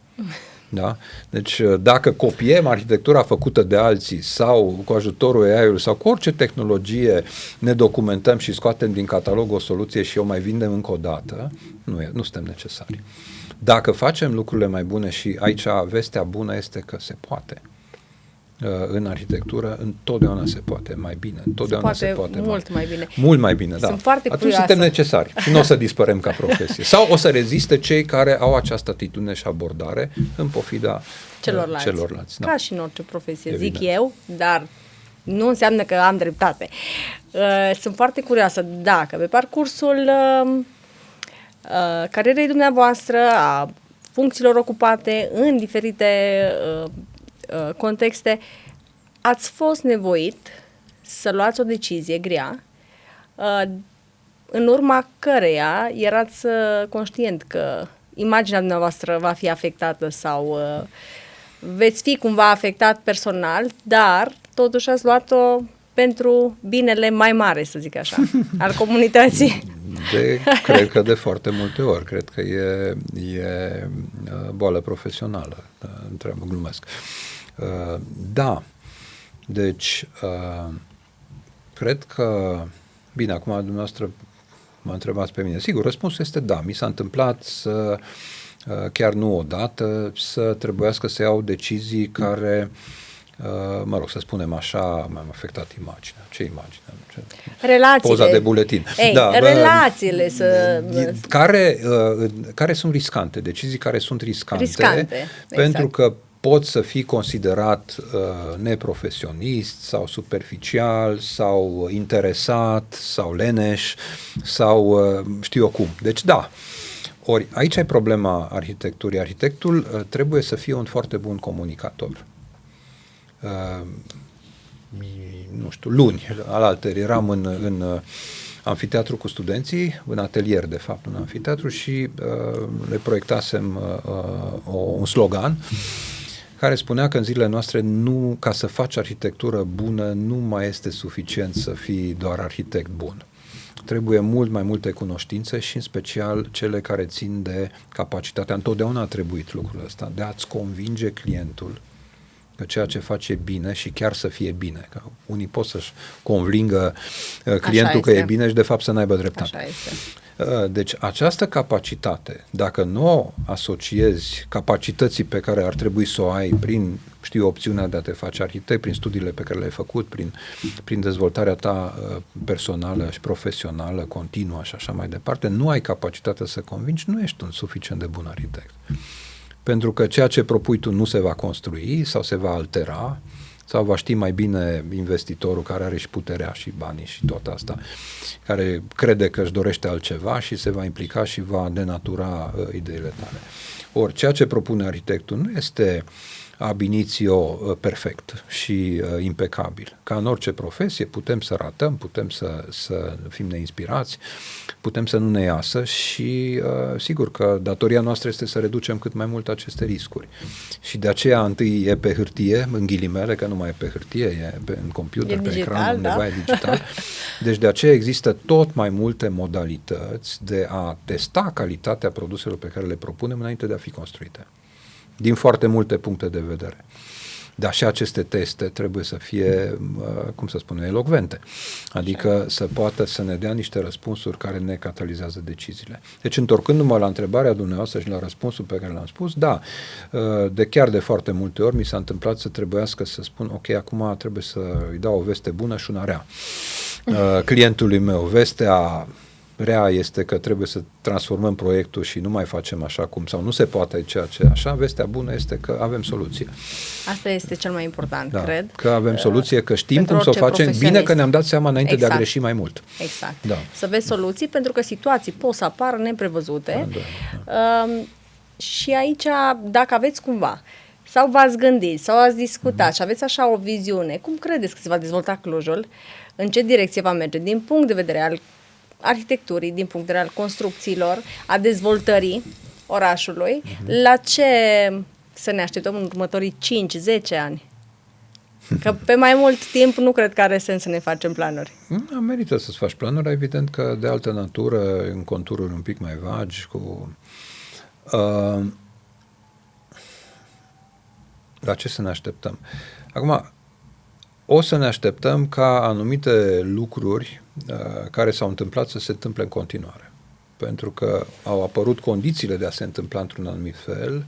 B: Da? Deci dacă copiem arhitectura făcută de alții sau cu ajutorul AI-ului sau cu orice tehnologie ne documentăm și scoatem din catalog o soluție și o mai vindem încă o dată, nu suntem necesari. Dacă facem lucrurile mai bune și aici vestea bună este că se poate. În arhitectură întotdeauna se poate mai bine. Întotdeauna se poate
A: mult mai bine.
B: Mult mai bine, da.
A: Sunt foarte
B: atunci
A: curioasă.
B: suntem necesari și nu o să dispărem ca profesie. Sau o să reziste cei care au această atitudine și abordare în pofida celorlalți. Da.
A: Ca și în orice profesie,
B: Evident.
A: zic eu, dar nu înseamnă că am dreptate. Sunt foarte curioasă dacă pe parcursul carierei dumneavoastră, a funcțiilor ocupate în diferite contexte, ați fost nevoit să luați o decizie grea, în urma căreia erați conștient că imaginea dumneavoastră va fi afectată sau veți fi cumva afectat personal, dar totuși ați luat-o pentru binele mai mare, să zic așa, al comunității.
B: Cred că de foarte multe ori. Cred că e boală profesională. Întreabă, glumesc. Da. Deci, cred că... Bine, acum dumneavoastră mă întrebați pe mine. Sigur, răspunsul este da. Mi s-a întâmplat să, chiar nu odată, să trebuiască să iau decizii care... mă rog, să spunem așa, mi-am afectat imaginea. Ce imagine?
A: Relațiile.
B: Poza de buletin.
A: Relațiile
B: care sunt riscante, decizii care sunt riscante. Pentru că poți să fii considerat neprofesionist sau superficial sau interesat sau leneș sau știu eu cum. Deci da, ori aici e problema arhitecturii. Arhitectul trebuie să fie un foarte bun comunicator. Nu știu, luni, alaltări, eram în amfiteatru cu studenții, în atelier, de fapt, în amfiteatru și le proiectasem un slogan care spunea că în zilele noastre ca să faci arhitectură bună nu mai este suficient să fii doar arhitect bun. Trebuie mult mai multe cunoștințe și în special cele care țin de capacitatea. Întotdeauna a trebuit lucrul ăsta, de a-ți convinge clientul că ceea ce face e bine și chiar să fie bine. Că unii pot să-și convingă clientul că e bine și de fapt să n-aibă dreptate.
A: Așa este.
B: Deci această capacitate, dacă nu o asociezi capacității pe care ar trebui să o ai prin, opțiunea de a te face arhitect, prin studiile pe care le-ai făcut, prin dezvoltarea ta personală și profesională, continuă și așa mai departe, nu ai capacitatea să convingi, nu ești un suficient de bun arhitect. Pentru că ceea ce propui tu nu se va construi sau se va altera sau va ști mai bine investitorul care are și puterea și banii și tot asta, care crede că își dorește altceva și se va implica și va denatura ideile tale. Ori ceea ce propune arhitectul nu este ab initio perfect și impecabil. Ca în orice profesie putem să ratăm, putem să fim neinspirați, putem să nu ne iasă și sigur că datoria noastră este să reducem cât mai mult aceste riscuri. Și de aceea întâi e pe hârtie, în ghilimele, că nu mai e pe hârtie, e în computer, pe
A: digital,
B: ecran, undeva e digital. Deci de aceea există tot mai multe modalități de a testa calitatea produselor pe care le propunem înainte de a fi construite. Din foarte multe puncte de vedere. Dar și aceste teste trebuie să fie, elocvente. Adică să poată să ne dea niște răspunsuri care ne catalizează deciziile. Deci, întorcându-mă la întrebarea dumneavoastră și la răspunsul pe care l-am spus, da, chiar de foarte multe ori mi s-a întâmplat să trebuiască să spun, ok, acum trebuie să îi dau o veste bună și una rea. Clientului meu, vestea rea este că trebuie să transformăm proiectul și nu mai facem așa cum, sau nu se poate ceea ce așa. Vestea bună este că avem soluție.
A: Asta este cel mai important, cred.
B: Că avem soluție, că știm cum să o facem, bine că ne-am dat seama înainte de a greși mai mult.
A: Exact. Da. Să vezi soluții, pentru că situații pot să apară neprevăzute. Și aici, dacă aveți cumva, sau v-ați gândit, sau ați discutat și aveți așa o viziune, cum credeți că se va dezvolta Clujul? În ce direcție va merge? Din punct de vedere al arhitecturii, din punct de vedere al construcțiilor, a dezvoltării orașului, la ce să ne așteptăm în următorii 5-10 ani? Că pe mai mult timp nu cred că are sens să ne facem planuri.
B: Merită să-ți faci planuri, evident că de altă natură, în contururi un pic mai vagi, la ce să ne așteptăm? Acum, o să ne așteptăm ca anumite lucruri care s-au întâmplat să se întâmple în continuare. Pentru că au apărut condițiile de a se întâmpla într-un anumit fel.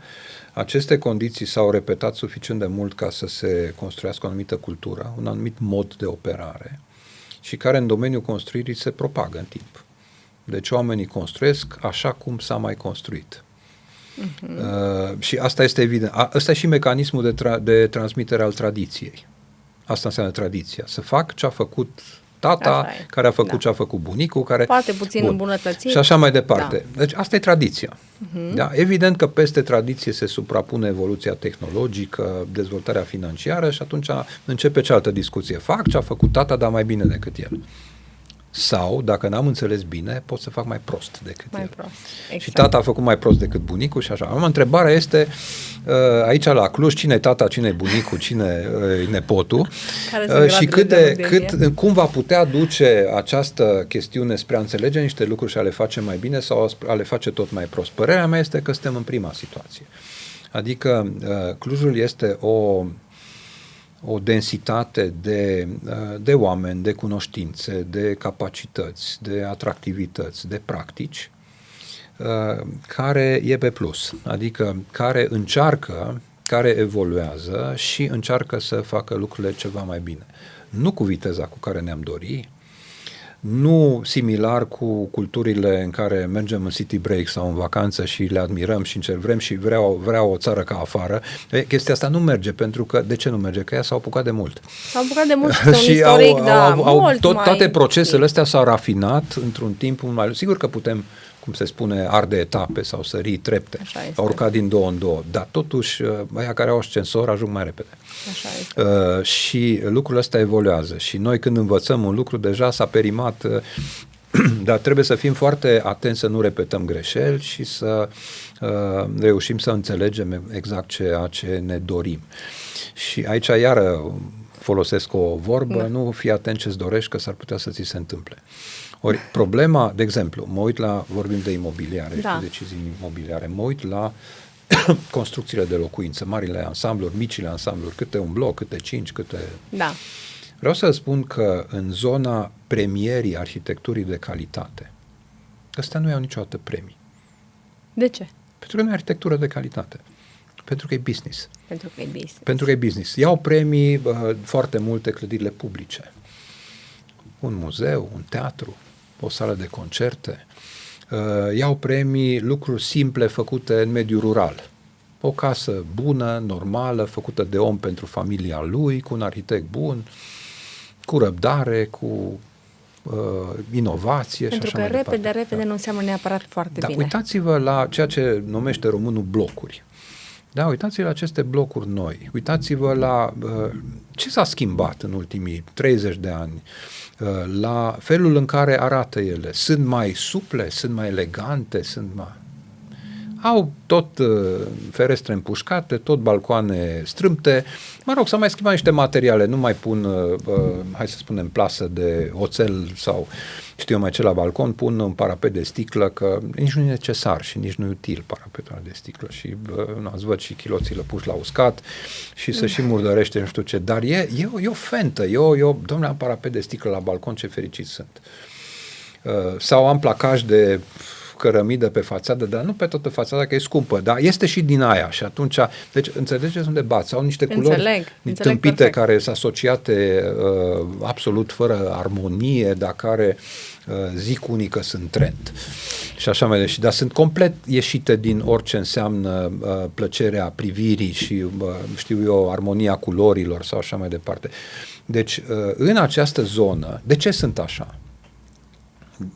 B: Aceste condiții s-au repetat suficient de mult ca să se construiască o anumită cultură, un anumit mod de operare și care în domeniul construirii se propagă în timp. Deci oamenii construiesc așa cum s-a mai construit. Și asta este evident. Asta e și mecanismul de transmitere al tradiției. Asta înseamnă tradiția. Să fac ce a făcut tata, care a făcut ce a făcut bunicul, care...
A: Poate puțin îmbunătățit.
B: Și așa mai departe. Da. Deci asta e tradiția. Da? Evident că peste tradiție se suprapune evoluția tehnologică, dezvoltarea financiară și atunci începe cealaltă discuție. Fac ce a făcut tata, dar mai bine decât el. Sau, dacă n-am înțeles bine, pot să fac mai prost decât el.
A: Prost. Exact.
B: Și tata a făcut mai prost decât bunicul și așa. Acum, întrebarea este, aici la Cluj, cine e tata, cine e bunicul, cine e nepotul și cum va putea duce această chestiune spre a înțelege niște lucruri și a le face mai bine sau a le face tot mai prost. Părerea mea este că suntem în prima situație. Adică Clujul este o densitate de oameni, de cunoștințe, de capacități, de atractivități, de practici, care e pe plus, adică care încearcă, care evoluează și încearcă să facă lucrurile ceva mai bine. Nu cu viteza cu care ne-am dori, nu similar cu culturile în care mergem în city break sau în vacanță și le admirăm și vrem și vreau o țară ca afară. Chestia asta nu merge, pentru că, de ce nu merge? Că ea s-au apucat de mult.
A: S-au apucat de mult și un istoric,
B: toate procesele astea s-au rafinat într-un timp mai... Sigur că putem, cum se spune, arde etape sau sări trepte, au urcat din 2 în 2, dar totuși aia care au ascensor ajung mai repede.
A: Așa este.
B: Și lucrul ăsta evoluează și noi când învățăm un lucru deja s-a perimat, dar trebuie să fim foarte atenți să nu repetăm greșeli și să reușim să înțelegem exact ceea ce ne dorim. Și aici iară folosesc o vorbă, nu fii atent ce-ți dorești, că s-ar putea să ți se întâmple. Ori problema, de exemplu, mă uit vorbim de imobiliare, de decizii imobiliare, mă uit la construcțiile de locuințe, marile ansambluri, micile ansambluri, câte un bloc, câte 5, câte...
A: Da.
B: Vreau să spun că în zona premierii arhitecturii de calitate, ăstea nu iau niciodată premii.
A: De ce?
B: Pentru că nu e arhitectură de calitate. Pentru că e business.
A: Pentru că e
B: business. Iau premii foarte multe clădirile publice. Un muzeu, un teatru, o sală de concerte. Iau premii lucruri simple făcute în mediul rural. O casă bună, normală, făcută de om pentru familia lui, cu un arhitect bun, cu răbdare, cu inovație
A: pentru
B: și așa mai departe.
A: Pentru că repede nu înseamnă neapărat foarte bine.
B: Uitați-vă la ceea ce numește românul blocuri. Da, uitați-vă la aceste blocuri noi. Uitați-vă la ce s-a schimbat în ultimii 30 de ani, la felul în care arată ele. Sunt mai suple, sunt mai elegante, au tot ferestre împușcate, tot balcoane strâmte. Mă rog, s-au mai schimbat niște materiale, nu mai pun, hai să spunem, plasă de oțel sau știu eu mai ce la balcon, pun un parapet de sticlă, că nici nu e necesar și nici nu e util parapetul de sticlă și ați văd și chiloțile puși la uscat și se și murdărește nu știu ce, dar e o fentă, domnule, am parapet de sticlă la balcon, ce fericit sunt. Sau am placaj de cărămidă pe fațadă, dar nu pe toată fațada, că e scumpă, dar este și din aia și atunci, deci înțelegeți unde bat, sau niște culori tâmpite care sunt asociate absolut fără armonie, dar care zic unii că sunt trend și așa mai departe, dar sunt complet ieșite din orice înseamnă plăcerea privirii și știu eu, armonia culorilor sau așa mai departe. Deci în această zonă, de ce sunt așa?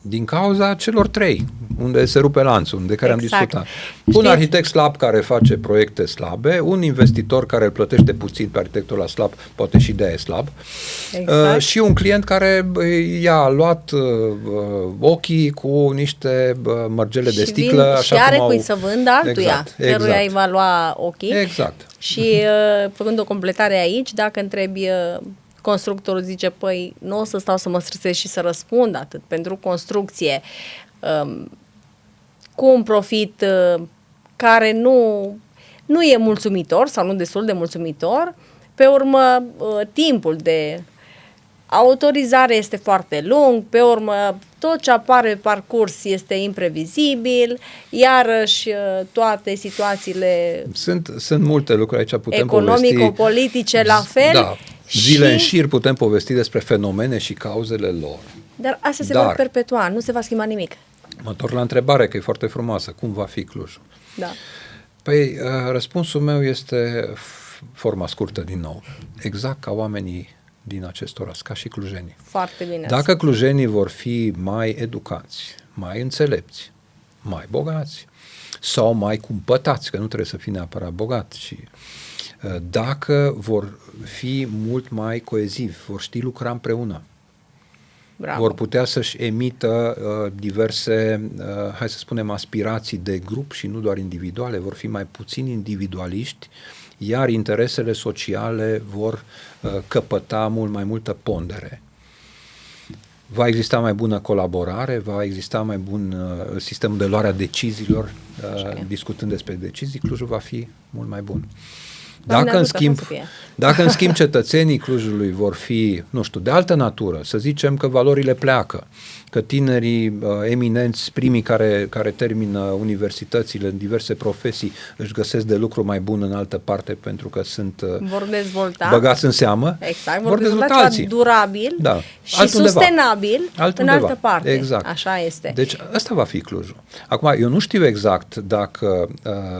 B: Din cauza celor trei, unde se rupe lanțul, de care am discutat. Un arhitect slab care face proiecte slabe, un investitor care îl plătește puțin pe arhitectul ăla slab, poate și de-aia e slab, și un client care i-a luat ochii cu niște mărgele de sticlă.
A: Așa și are cui să vândă altuia, căruia îi va lua ochii.
B: Exact.
A: Și făcând o completare aici, dacă întrebi... constructorul zice, păi, nu o să stau să mă stresez și să răspund atât pentru construcție, cu un profit care nu e mulțumitor sau nu destul de mulțumitor. Pe urmă, timpul de autorizare este foarte lung, pe urmă, tot ce apare pe parcurs este imprevizibil, iarăși toate situațiile
B: sunt multe lucruri aici, putem povesti.
A: Economico-politice la fel.
B: Da. Zile în șir putem povesti despre fenomene și cauzele lor.
A: Dar astea se vor perpetua, nu se va schimba nimic.
B: Mă întorc la întrebare, că e foarte frumoasă. Cum va fi Clujul?
A: Da.
B: Păi, răspunsul meu este forma scurtă din nou. Exact ca oamenii din acest oraș, ca și clujenii.
A: Foarte bine.
B: Dacă clujenii vor fi mai educați, mai înțelepți, mai bogați sau mai cumpătați, că nu trebuie să fie neapărat bogat, ci dacă vor fi mult mai coezivi, vor ști lucra împreună,
A: Bravo.
B: vor putea să-și emită diverse, hai să spunem, aspirații de grup și nu doar individuale, vor fi mai puțin individualiști, iar interesele sociale vor căpăta mult mai multă pondere. Va exista mai bună colaborare, va exista mai bun sistem de luare a deciziilor, discutând despre decizii, Clujul va fi mult mai bun. Dacă în schimb cetățenii Clujului vor fi, nu știu, de altă natură, să zicem că valorile pleacă, că tinerii eminenți, primii care termină universitățile în diverse profesii, își găsesc de lucru mai bun în altă parte pentru că sunt băgați în seamă,
A: exact, vor dezvolta alții. Durabil și altundeva. Sustenabil în altă parte.
B: Exact.
A: Așa este.
B: Deci ăsta va fi Clujul. Acum, eu nu știu exact dacă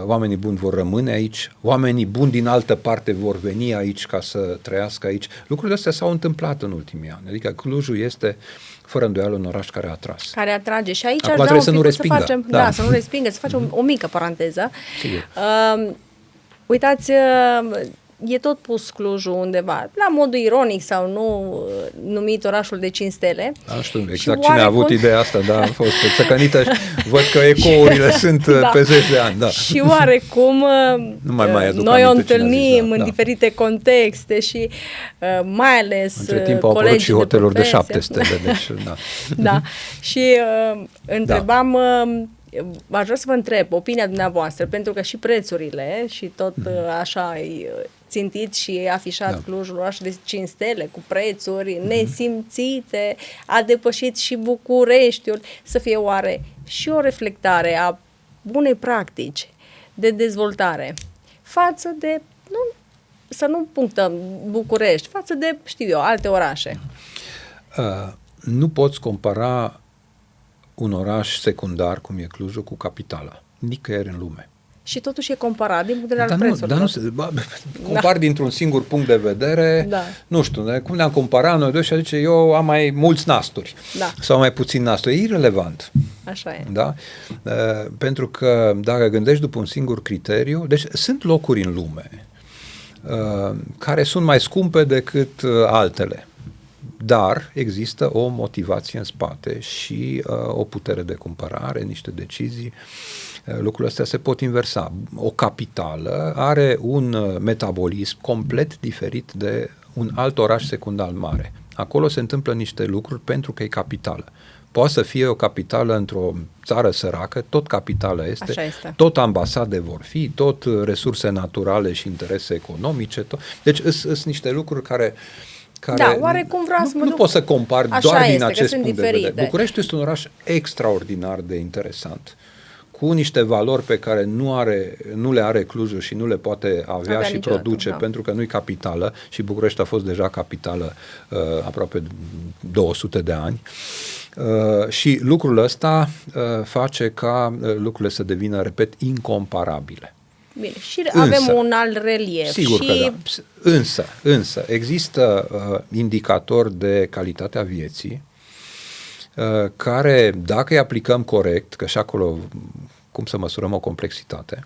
B: oamenii buni vor rămâne aici, oamenii buni din altă parte vor veni aici ca să trăiască aici. Lucrurile astea s-au întâmplat în ultimii ani. Adică Clujul este fără îndoială un oraș care a atras.
A: Care atrage. Și aici
B: acum trebuie să nu respingă.
A: Să nu respingă, să facem o mică paranteză.
B: Sigur.
A: Uitați, e tot pus Clujul undeva, la modul ironic sau nu, numit orașul de 5 stele.
B: Nu știu exact cine a avut ideea asta, dar a fost țăcănită și văd că ecourile sunt pe zeci de ani. Da.
A: Și oarecum noi o întâlnim în diferite contexte și mai ales
B: între timp au apărut și hoteluri de 7 stele. Deci,
A: da. Și întrebam... Aș vrea să vă întreb opinia dumneavoastră, pentru că și prețurile și tot așa țintit și afișat Clujul, oraș de 5 stele, cu prețuri nesimțite, a depășit și Bucureștiul, să fie oare și o reflectare a bunei practici de dezvoltare față de, să nu punctăm București, față de, știu eu, alte orașe?
B: Nu poți compara un oraș secundar, cum e Clujul, cu capitala. Nicăieri în lume.
A: Și totuși e comparat din punct de vedere al prețurilor.
B: Compar dintr-un singur punct de vedere, nu știu, cum ne-am comparat noi doi și zice, eu am mai mulți nasturi sau mai puțin nasturi. E irelevant.
A: Așa e.
B: Da? Pentru că dacă gândești după un singur criteriu, deci sunt locuri în lume care sunt mai scumpe decât altele. Dar există o motivație în spate și o putere de cumpărare, niște decizii. Lucrurile astea se pot inversa. O capitală are un metabolism complet diferit de un alt oraș secundar mare. Acolo se întâmplă niște lucruri pentru că e capitală. Poate să fie o capitală într-o țară săracă, tot capitală este, tot ambasade vor fi, tot resurse naturale și interese economice. Deci sunt niște lucruri care
A: oarecum vreau să
B: nu poți să compari doar din acest punct de vedere. București este un oraș extraordinar de interesant, cu niște valori pe care nu le are Clujul și nu le poate avea și produce, pentru că nu-i capitală și București a fost deja capitală aproape 200 de ani. Și lucrul ăsta face ca lucrurile să devină, repet, incomparabile.
A: Bine, și avem un alt relief.
B: Sigur că da. Însă există indicatori de calitatea vieții care, dacă îi aplicăm corect, că și acolo cum să măsurăm o complexitate,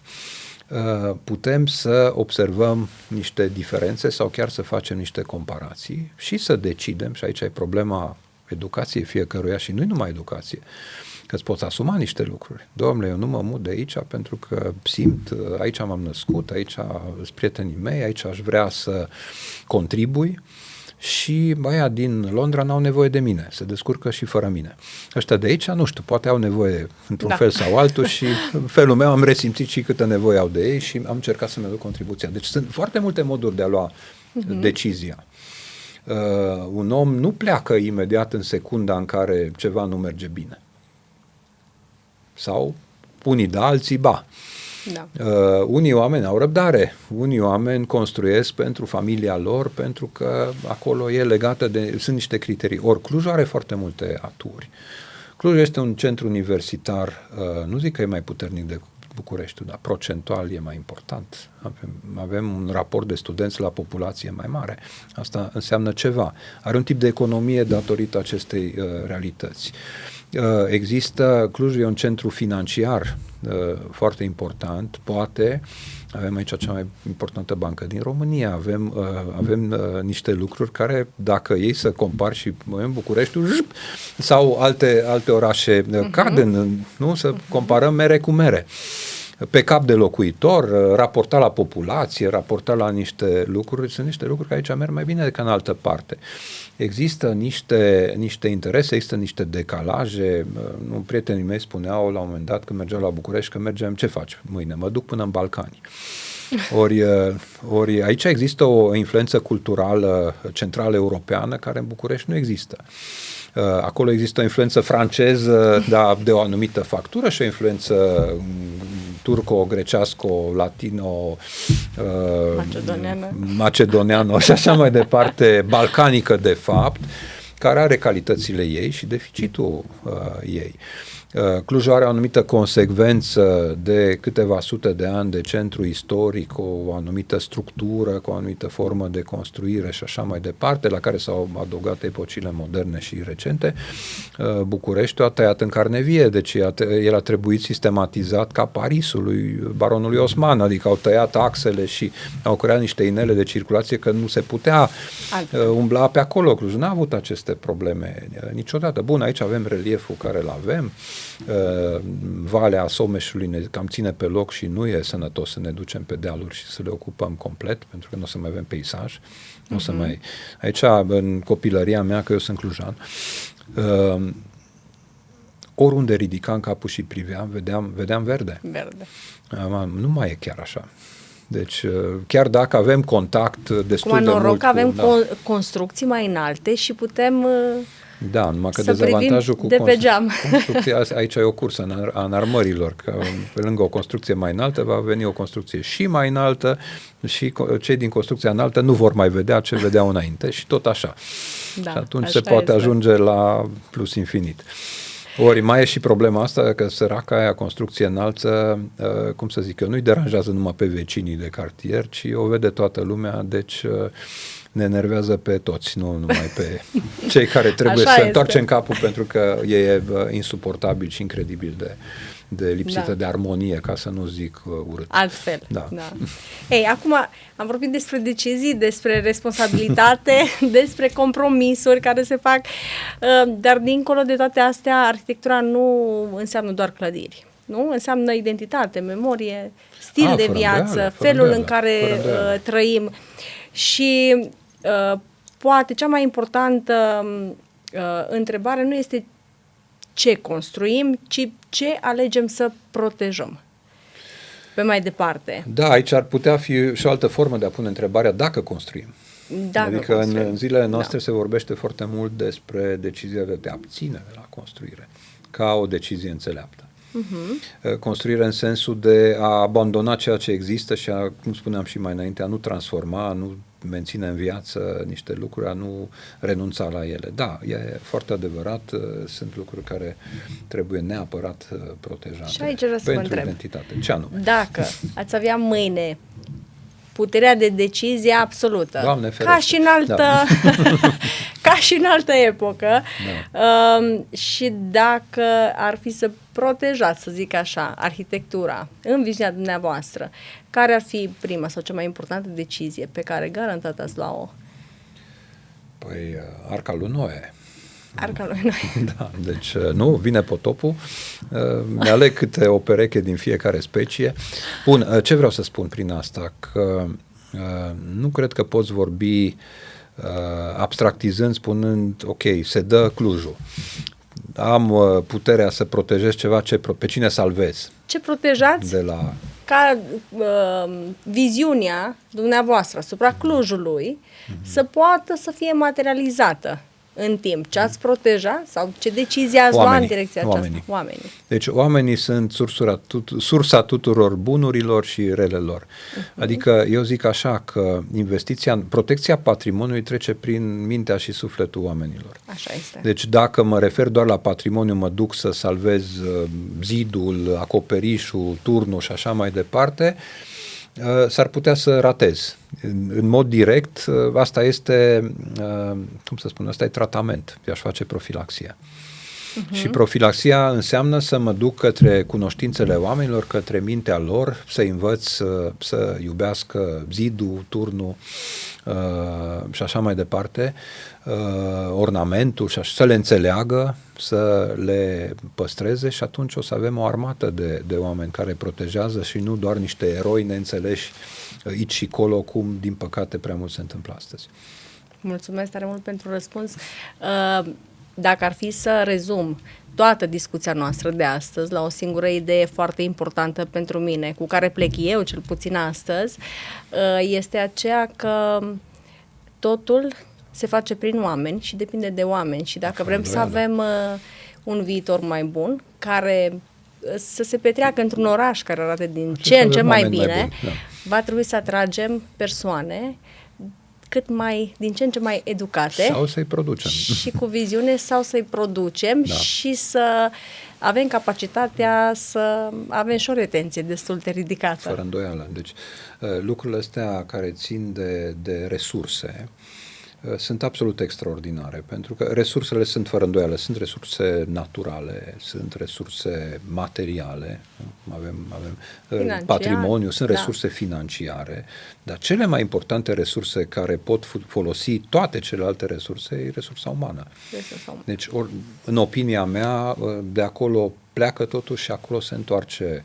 B: putem să observăm niște diferențe sau chiar să facem niște comparații și să decidem, și aici e problema educației fiecăruia și nu numai educație, că îți poți asuma niște lucruri. Doamne, eu nu mă mut de aici pentru că simt, aici m-am născut, aici sunt prietenii mei, aici aș vrea să contribui și băia din Londra n-au nevoie de mine, se descurcă și fără mine. Ăștia de aici, nu știu, poate au nevoie într-un fel sau altul și în felul meu am resimțit și câtă nevoie au de ei și am încercat să-mi aduc contribuția. Deci sunt foarte multe moduri de a lua decizia. Un om nu pleacă imediat în secunda în care ceva nu merge bine. Sau unii da, alții ba. Da. Unii oameni au răbdare, unii oameni construiesc pentru familia lor, pentru că acolo e legată de, sunt niște criterii. Ori Clujul are foarte multe aturi. Clujul este un centru universitar, nu zic că e mai puternic de Bucureștiul, dar procentual e mai important. Avem un raport de studenți la populație mai mare. Asta înseamnă ceva. Are un tip de economie datorită acestei realități. Există, Clujul e un centru financiar foarte important, poate, avem aici cea mai importantă bancă din România, avem niște lucruri care, dacă ei să compari și în Bucureștiul sau alte orașe, cad nu? Să comparăm mere cu mere. Pe cap de locuitor, raportat la populație, raportat la niște lucruri, sunt niște lucruri care aici merg mai bine decât în altă parte. Există niște interese, există niște decalaje. Prietenii mei spuneau la un moment dat când mergeau la București că mergem, ce faci mâine? Mă duc până în Balcani. Ori aici există o influență culturală centrală europeană care în București nu există. Acolo există o influență franceză, dar de o anumită factură, și o influență turco-greceasco-latino, macedoneană și așa mai departe, balcanică de fapt, care are calitățile ei și deficitul ei. Clujul are o anumită consecvență de câteva sute de ani de centru istoric, cu o anumită structură, cu o anumită formă de construire și așa mai departe, la care s-au adăugat epocile moderne și recente. Bucureștiul a tăiat în carne vie, deci el a trebuit sistematizat ca Parisul lui baronului Osman, adică au tăiat axele și au creat niște inele de circulație că nu se putea umbla pe acolo. Clujul n-a avut aceste probleme niciodată. Bun, aici avem relieful care îl avem, Valea Someșului ne cam ține pe loc și nu e sănătos să ne ducem pe dealuri și să le ocupăm complet, pentru că nu o să mai avem peisaj. Nu o să mai... Aici, în copilăria mea, că eu sunt clujan, oriunde ridicam capul și priveam, vedeam verde. Nu mai e chiar așa. Deci, chiar dacă avem contact destul de mult cu...
A: avem construcții mai înalte și putem...
B: Da, numai că dezavantajul cu construcția, aici e o cursă a înarmărilor, că pe lângă o construcție mai înaltă va veni o construcție și mai înaltă și cei din construcția înaltă nu vor mai vedea ce vedeau înainte și tot așa. Da, și atunci se poate ajunge la plus infinit. Ori mai e și problema asta că săraca aia construcție înaltă, cum să zic eu, nu-i deranjează numai pe vecinii de cartier, ci o vede toată lumea, deci... ne enervează pe toți, nu numai pe cei care trebuie să întoarcem capul, pentru că e insuportabil și incredibil de lipsită de armonie, ca să nu zic urât.
A: Altfel. Da. Ei, acum am vorbit despre decizii, despre responsabilitate, despre compromisuri care se fac, dar dincolo de toate astea, arhitectura nu înseamnă doar clădiri. Nu? Înseamnă identitate, memorie, stil de viață, felul în care trăim. Și poate cea mai importantă întrebare nu este ce construim, ci ce alegem să protejăm. Pe mai departe.
B: Da, aici ar putea fi și o altă formă de a pune întrebarea dacă construim. Adică în zilele noastre se vorbește foarte mult despre decizia de a te abține de la construire, ca o decizie înțeleaptă. Construire în sensul de a abandona ceea ce există și a, cum spuneam și mai înainte, a nu transforma, a nu menține în viață niște lucruri, a nu renunța la ele. Da, e foarte adevărat, sunt lucruri care trebuie neapărat protejate.
A: Și aici vreau să
B: pentru
A: vă întreb.
B: identitate. Ce anume?
A: Dacă ați avea mâine puterea de decizie absolută,
B: Doamne ferește.
A: ca și în altă epocă, și dacă ar fi să protejați, să zic așa, arhitectura în viziunea dumneavoastră, care ar fi prima sau cea mai importantă decizie pe care garantat ați lua-o?
B: Păi, Arca lui Noe.
A: Arca lui Noe.
B: Da, deci nu, vine potopul, mi-aleg câte o pereche din fiecare specie. Bun, ce vreau să spun prin asta? Că nu cred că poți vorbi abstractizând, spunând, ok, se dă Clujul. Am puterea să protejez ceva, pe cine salvez?
A: Ce protejați ca viziunea dumneavoastră asupra Clujului să poată să fie materializată în timp? Ce ați proteja sau ce decizie ați luat în direcția aceasta? Oamenii.
B: Deci oamenii sunt sursa tuturor bunurilor și relelor. Adică eu zic așa că protecția patrimoniului trece prin mintea și sufletul oamenilor.
A: Așa este.
B: Deci dacă mă refer doar la patrimoniu, mă duc să salvez zidul, acoperișul, turnul și așa mai departe, s-ar putea să ratez. În mod direct, asta este, cum să spun, asta e tratament. Eu aș face profilaxia. Și profilaxia înseamnă să mă duc către cunoștințele oamenilor, către mintea lor, să învăț să iubească zidul, turnul și așa mai departe, ornamentul, și să le înțeleagă, să le păstreze, și atunci o să avem o armată de oameni care protejează și nu doar niște eroi neînțeleși aici și colo, cum din păcate prea mult se întâmplă astăzi.
A: Mulțumesc tare mult pentru răspuns. dacă ar fi să rezum toată discuția noastră de astăzi la o singură idee foarte importantă pentru mine, cu care plec eu cel puțin astăzi, este aceea că totul se face prin oameni și depinde de oameni și dacă vrem să avem un viitor mai bun, care să se petreacă într-un oraș care arată din ce în ce mai bine, va trebui să atragem persoane din ce în ce mai educate.
B: Sau să-i producem.
A: Și cu viziune sau să-i producem și să avem capacitatea să avem și o retenție destul de ridicată.
B: Fără îndoială. Deci lucrurile astea care țin de resurse sunt absolut extraordinare, pentru că resursele sunt fără îndoială, sunt resurse naturale, sunt resurse materiale, avem patrimoniu, sunt resurse financiare, dar cele mai importante resurse care pot folosi toate celelalte resurse e resursa umană. Deci, în opinia mea, de acolo pleacă totul și acolo se întoarce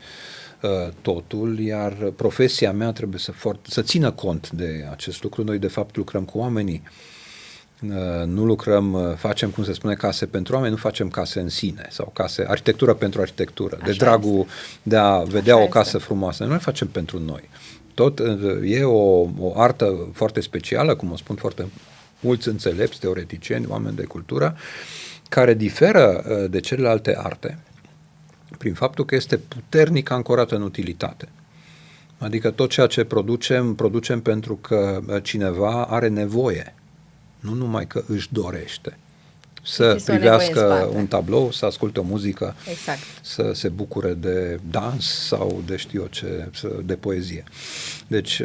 B: totul, iar profesia mea trebuie să țină cont de acest lucru. Noi, de fapt, lucrăm cu oamenii. Nu facem, cum se spune, case pentru oameni, nu facem case în sine sau arhitectură pentru arhitectură, de dragul de a vedea o casă frumoasă. Noi le facem pentru noi. Tot e o artă foarte specială, cum o spun foarte mulți înțelepți, teoreticieni, oameni de cultură, care diferă de celelalte arte prin faptul că este puternic ancorată în utilitate. Adică tot ceea ce producem pentru că cineva are nevoie, nu numai că își dorește să privească un tablou, să asculte o muzică, să se bucure de dans sau de știu eu ce, de poezie. Deci,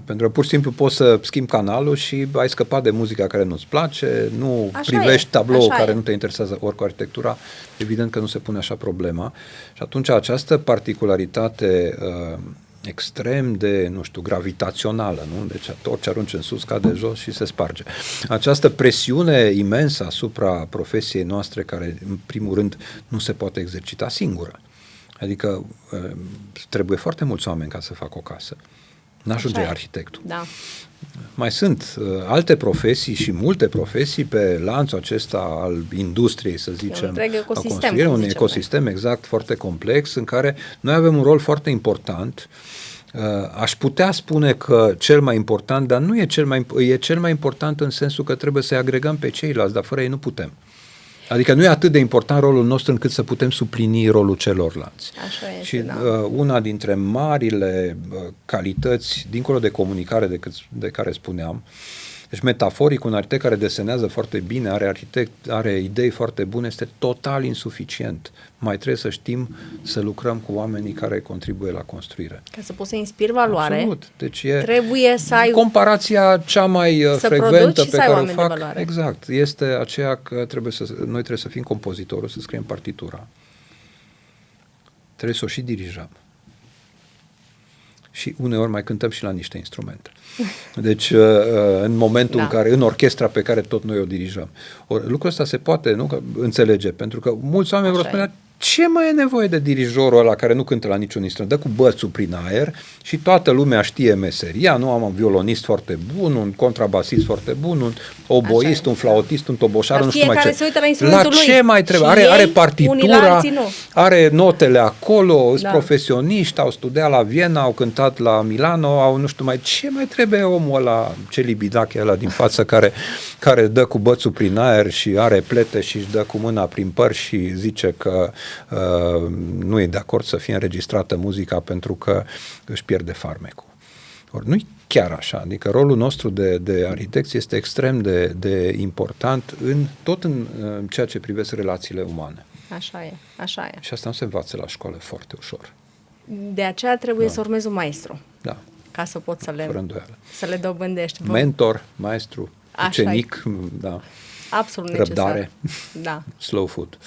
B: pentru că pur și simplu poți să schimbi canalul și ai scăpat de muzica care nu-ți place, nu privești tabloul care nu te interesează, ori cu arhitectura, evident că nu se pune așa problema. Și atunci această particularitate extrem de, gravitațională, nu? Deci orice arunci în sus cade jos și se sparge. Această presiune imensă asupra profesiei noastre, care în primul rând nu se poate exercita singură. Adică trebuie foarte mulți oameni ca să facă o casă. N-ajunge arhitectul.
A: Da.
B: Mai sunt alte profesii și multe profesii pe lanțul acesta al industriei, să zicem, a construirii, un ecosistem exact foarte complex în care noi avem un rol foarte important. Aș putea spune că cel mai important, dar nu e cel mai important în sensul că trebuie să-i agregăm pe ceilalți, dar fără ei nu putem. Adică nu e atât de important rolul nostru încât să putem suplini rolul celorlalți.
A: Așa este,
B: și una dintre marile calități, dincolo de comunicare de care spuneam, deci metaforic, un arhitect care desenează foarte bine, are idei foarte bune, este total insuficient. Mai trebuie să știm să lucrăm cu oamenii care contribuie la construire.
A: Ca să poți să inspiri valoare,
B: absolut. Deci
A: trebuie să ai
B: comparația cea mai frecventă pe care o fac.
A: Exact.
B: Este aceea că noi trebuie să fim compozitorul, să scriem partitura. Trebuie să o și dirijăm. Și uneori mai cântăm și la niște instrumente. Deci, în momentul în care, în orchestra pe care tot noi o dirijăm. Lucrul ăsta se poate înțelege, pentru că mulți oameni vor spune, ce mai e nevoie de dirijorul ăla care nu cântă la niciun instrument? Dă cu bățul prin aer și toată lumea știe meseria, nu am un violonist foarte bun, un contrabasist foarte bun, un oboist, un flautist, un toboșar, nu știu mai ce. La ce mai trebuie? Are partitura, are notele acolo, sunt profesioniști, au studiat la Viena, au cântat la Milano, au nu știu mai ce mai trebuie omul ăla, ce libidache ăla din față care dă cu bățul prin aer și are plete și își dă cu mâna prin păr și zice că nu e de acord să fie înregistrată muzica pentru că își pierde farmecul. Ori nu-i chiar așa, adică rolul nostru de arhitecți este extrem de important tot în ceea ce privește relațiile umane.
A: Așa e.
B: Și asta nu se învață la școală foarte ușor.
A: De aceea trebuie să urmezi un maestru.
B: Da.
A: Ca să poți să le dobândești.
B: Mentor, maestru, ucenic, da.
A: Absolut
B: răbdare,
A: necesar. Da.
B: Slow food.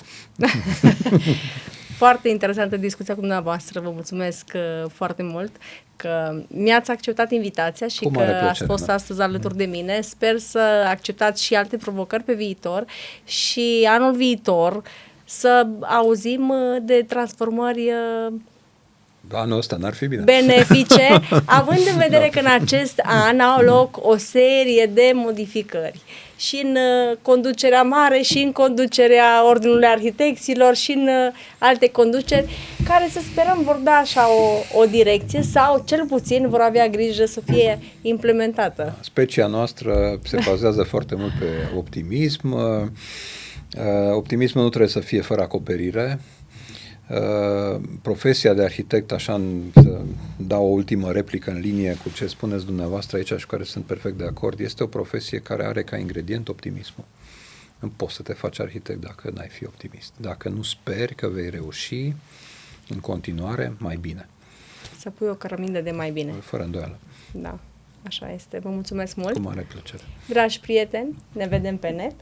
A: Foarte interesantă discuția cu dumneavoastră, vă mulțumesc foarte mult că mi-ați acceptat invitația și că ați fost astăzi alături de mine. Sper să acceptați și alte provocări pe viitor și anul viitor să auzim de transformări
B: Anul ăsta n-ar fi bine.
A: Benefice, având în vedere că în acest an au loc o serie de modificări și în conducerea mare și în conducerea Ordinului Arhitecților și în alte conduceri, care să sperăm vor da așa o direcție sau cel puțin vor avea grijă să fie implementată.
B: Specia noastră se bazează foarte mult pe optimism. Optimismul nu trebuie să fie fără acoperire. Profesia de arhitect, așa să dau o ultimă replică în linie cu ce spuneți dumneavoastră aici și care sunt perfect de acord, este o profesie care are ca ingredient optimismul. Nu poți să te faci arhitect dacă n-ai fi optimist. Dacă nu speri că vei reuși în continuare, mai bine.
A: Să pui o cărămidă de mai bine.
B: Fără îndoială.
A: Da, așa este. Vă mulțumesc mult.
B: Cu mare plăcere.
A: Dragi prieteni, ne vedem pe net.